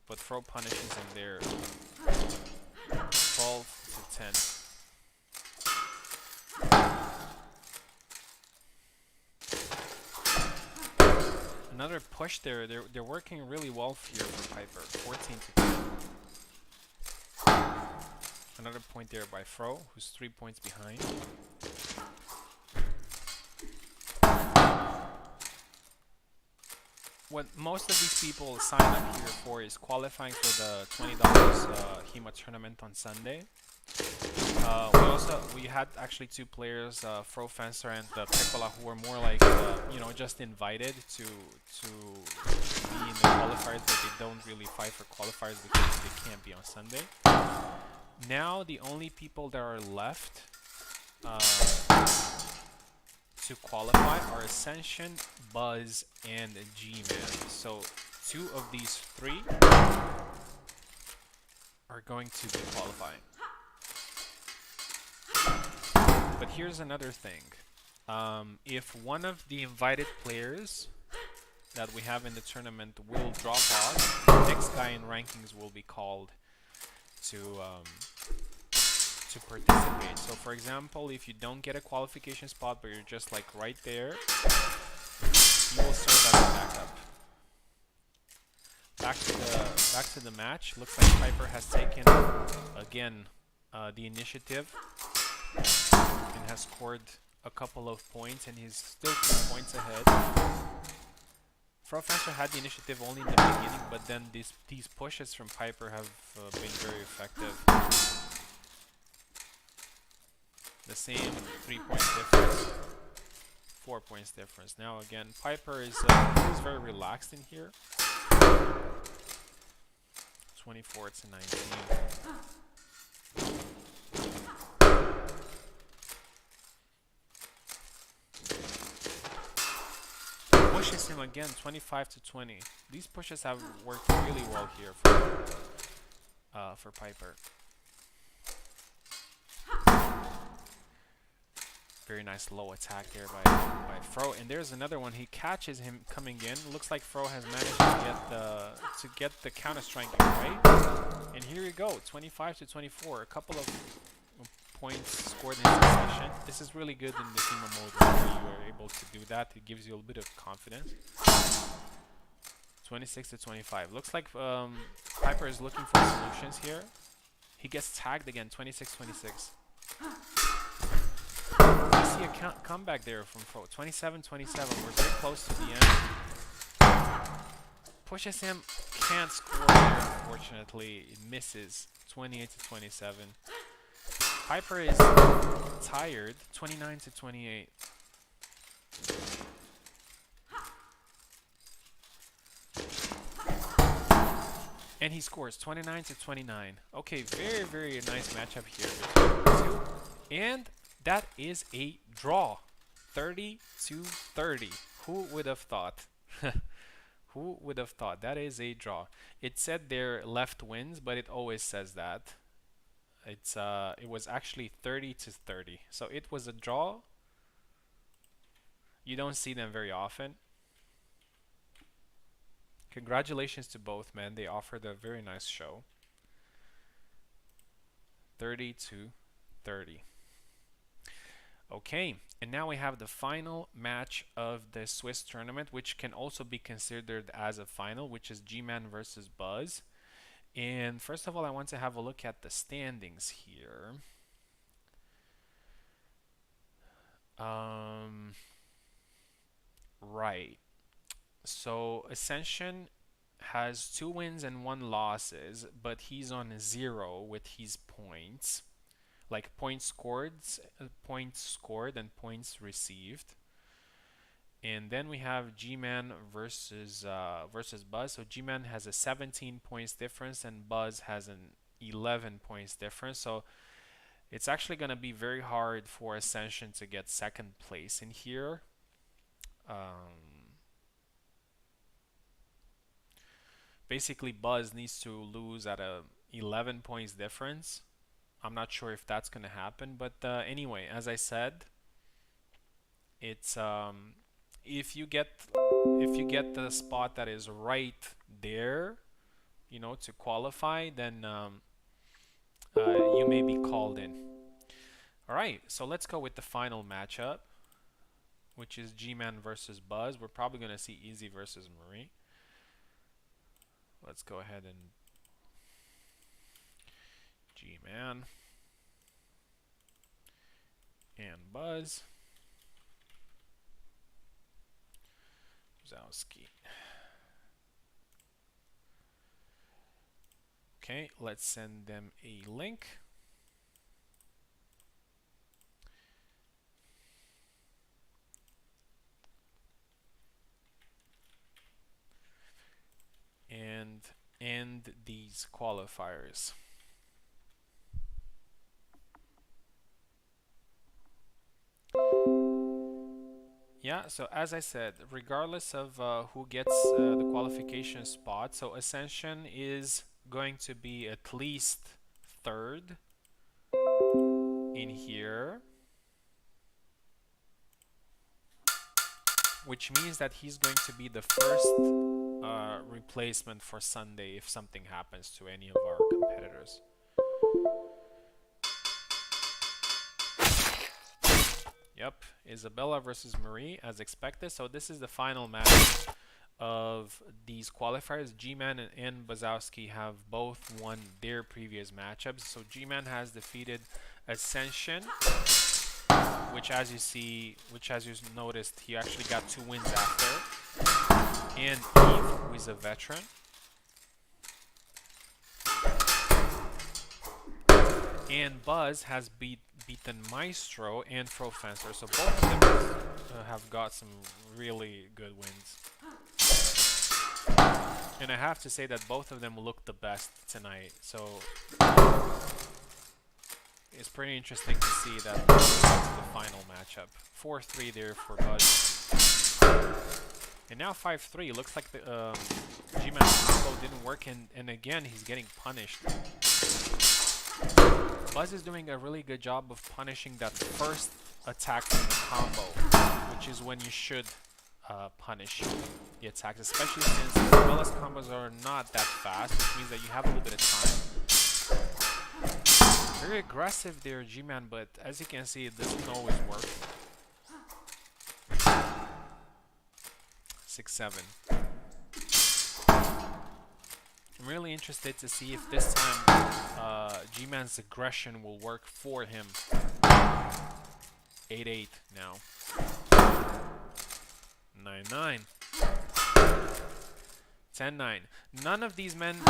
But Fro punishes him there. 12-10. Another push there. They're working really well here for Piper. 14-10. Another point there by Fro, who's 3 points behind. What most of these people sign up here for is qualifying for the $20 HEMA tournament on Sunday. We had actually 2 players, Fro Fencer and Piccola, who were more like just invited to be in the qualifiers, but they don't really fight for qualifiers because they can't be on Sunday. Now the only people that are left to qualify are Ascension, Buzz, and G-Man. So 2 of these 3 are going to be qualifying. But here's another thing. If one of the invited players that we have in the tournament will drop off, the next guy in rankings will be called to participate. So for example, if you don't get a qualification spot but you're just like right there, you will serve as a backup. Back to the match. Looks like Piper has taken again the initiative and has scored a couple of points, and he's still 2 points ahead. Fro Fencer had the initiative only in the beginning, but then these pushes from Piper have been very effective. The same 3 points difference, 4 points difference. Now again, Piper is very relaxed in here. 24-19. Pushes him again, 25-20. These pushes have worked really well here for Piper. Very nice low attack there by Fro, and there's another one. He catches him coming in. Looks like Fro has managed to get the counter striking right. And here you go, 25-24. A couple of points scored in succession. This is really good in the HEMA mode where you are able to do that. It gives you a bit of confidence. 26-25. Looks like Piper is looking for solutions here. He gets tagged again, 26-26. I see a comeback there from Fro. 27-27. We're very close to the end. Pushes him, can't score there, unfortunately. It misses. 28-27. Piper is tired. 29-28. And he scores 29-29. Okay, very, very nice matchup here between the 2. And that is a draw. 30-30. Who would have thought? Who would have thought? That is a draw. It said there left wins, but it always says that. it was actually 30-30. So it was a draw. You don't see them very often. Congratulations to both men. They offered a very nice show. 30-30. Okay, and now we have the final match of the Swiss tournament, which can also be considered as a final, which is G-Man versus Buzz. And first of all, I want to have a look at the standings here. Right. So Ascension has 2 wins and 1 losses, but he's on 0 with his points. Like points scored and points received. And then we have G-Man versus Buzz. So G-Man has a 17 points difference and Buzz has an 11 points difference. So it's actually going to be very hard for Ascension to get second place in here. Basically, Buzz needs to lose at a 11 points difference. I'm not sure if that's going to happen, but anyway, as I said, it's if you get the spot that is right there, you know, to qualify, then you may be called in. All right, so let's go with the final matchup, which is G-Man versus Buzz. We're probably going to see Easy versus Marie. Let's go ahead and G-Man and Buzz. Wazowski. Okay, let's send them a link. And end these qualifiers. Yeah, so as I said, regardless of who gets the qualification spot, so Ascension is going to be at least third in here, which means that he's going to be the first replacement for Sunday if something happens to any of our competitors. Yep, Isabella versus Marie as expected. So this is the final match of these qualifiers. G-Man and Wazowski have both won their previous matchups. So G-Man has defeated Ascension, which as you noticed, he actually got 2 wins after. And Eve, who is a veteran. And Buzz has beaten Maestro and Pro Fencer, so both of them have got some really good wins. And I have to say that both of them look the best tonight, so it's pretty interesting to see that this is the final matchup. 4-3 there for Buzz. And now 5-3. Looks like the G-Man combo didn't work, and again he's getting punished. Buzz is doing a really good job of punishing that first attack from the combo, which is when you should punish the attacks, especially since Isabella's combos are not that fast, which means that you have a little bit of time. Very aggressive there, G-Man, but as you can see, it doesn't always work. 6-7. I'm really interested to see if this time G-Man's aggression will work for him. 8-8 now. 9-9. 10-9. None of these men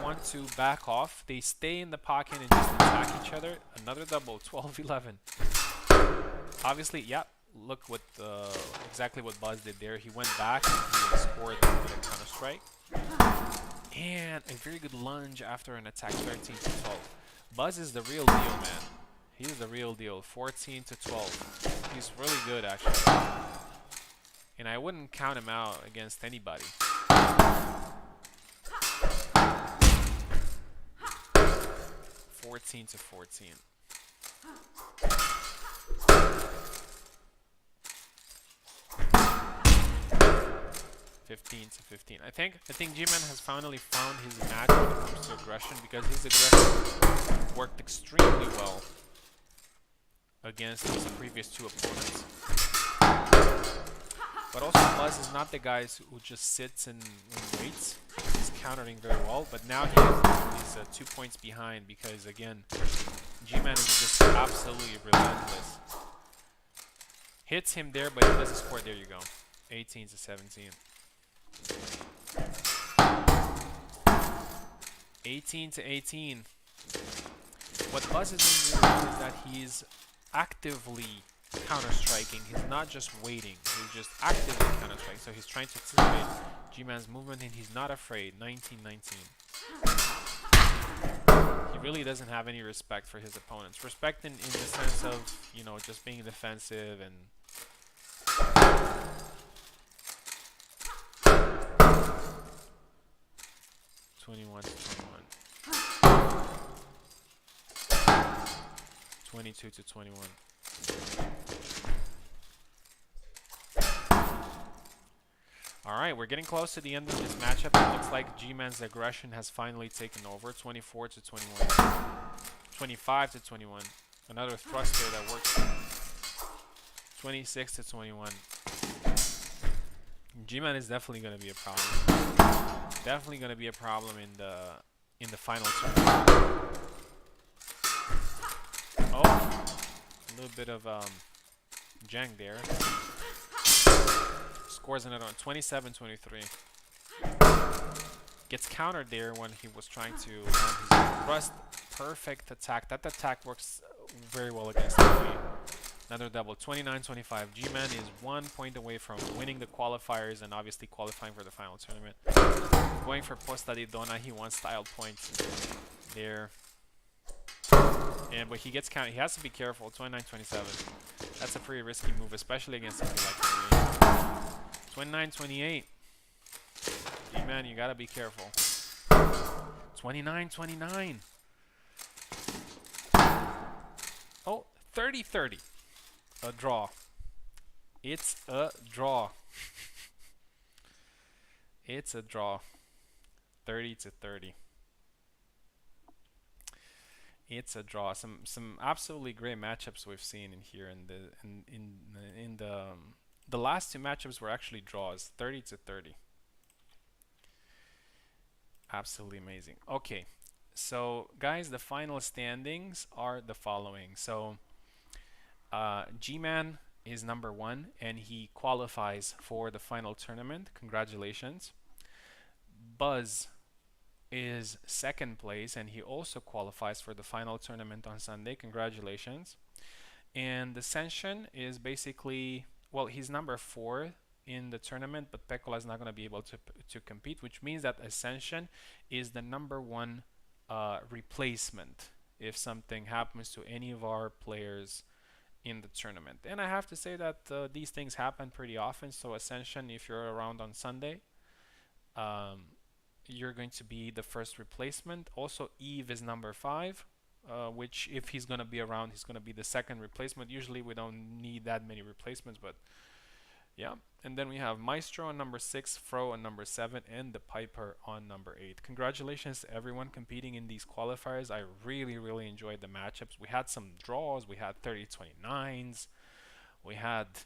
want to back off. They stay in the pocket and just attack each other. Another double. 12-11. Obviously, yeah. Look what exactly what Buzz did there. He went back and he scored with a counter-strike. And a very good lunge after an attack, 13-12. Buzz is the real deal, man. He's the real deal, 14-12. He's really good, actually. And I wouldn't count him out against anybody. 14-12. 18 to 14. 15 to 15. I think G-Man has finally found his match when it comes to aggression, because his aggression worked extremely well against his previous two opponents. But also Buzz is not the guy who just sits and waits. He's countering very well, but now he's 2 points behind because, again, G-Man is just absolutely relentless. Hits him there, but he doesn't score. There you go. 18 to 17. 18 to 18. What Buzz is doing is that he's actively counter-striking. He's not just waiting. He's just actively counter-striking. So he's trying to anticipate G-Man's movement, and he's not afraid. 19-19. He really doesn't have any respect for his opponents. Respect in the sense of, you know, just being defensive and... (21 to 21). 22 to 21. Alright, we're getting close to the end of this matchup. It looks like G-Man's aggression has finally taken over. 24 to 21. 25 to 21. Another thrust there that works. 26 to 21. G-Man is definitely going to be a problem. Definitely going to be a problem in the final turn. Oh, a little bit of jank there. Scores another one, 27-23. Gets countered there when he was trying to land his thrust. Perfect attack. That attack works very well against me. Another double, 29-25. G-Man is 1 point away from winning the qualifiers and obviously qualifying for the final tournament. Going for Posta di Donna, he wants style points there. But he gets counted. He has to be careful. 29-27. That's a pretty risky move, especially against something like Marie. 29-28. G-Man, you gotta be careful. 29-29. Oh, 30-30. A draw. It's a draw. It's a draw. 30 to 30. It's a draw. Some absolutely great matchups we've seen in here. In the last two matchups were actually draws. 30 to 30. Absolutely amazing. Okay, so guys, the final standings are the following. So G-Man is number 1 and he qualifies for the final tournament. Congratulations. Buzz is 2nd place and he also qualifies for the final tournament on Sunday. Congratulations. And Ascension is basically, well, he's number 4 in the tournament, but Pekola is not going to be able to compete, which means that Ascension is the number 1 replacement if something happens to any of our players in the tournament. And I have to say that these things happen pretty often. So Ascension, if you're around on Sunday, you're going to be the first replacement. Also, Eve is number 5, which if he's going to be around, he's going to be the 2nd replacement. Usually we don't need that many replacements, but yeah. And then we have Maestro on number 6, Fro on number 7, and the Piper on number 8. Congratulations to everyone competing in these qualifiers. I really enjoyed the matchups. We had some draws. We had 30-29s. We had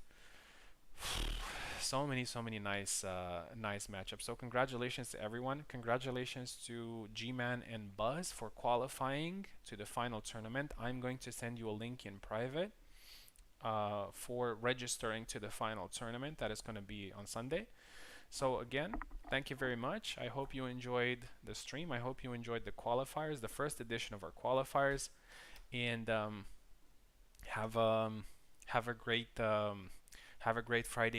so many nice matchups. So congratulations to everyone. Congratulations to G-Man and Buzz for qualifying to the final tournament. I'm going to send you a link in private for registering to the final tournament that is going to be on Sunday. So again, thank you very much. I hope you enjoyed the stream. I hope you enjoyed the qualifiers, the first edition of our qualifiers, and have a great Friday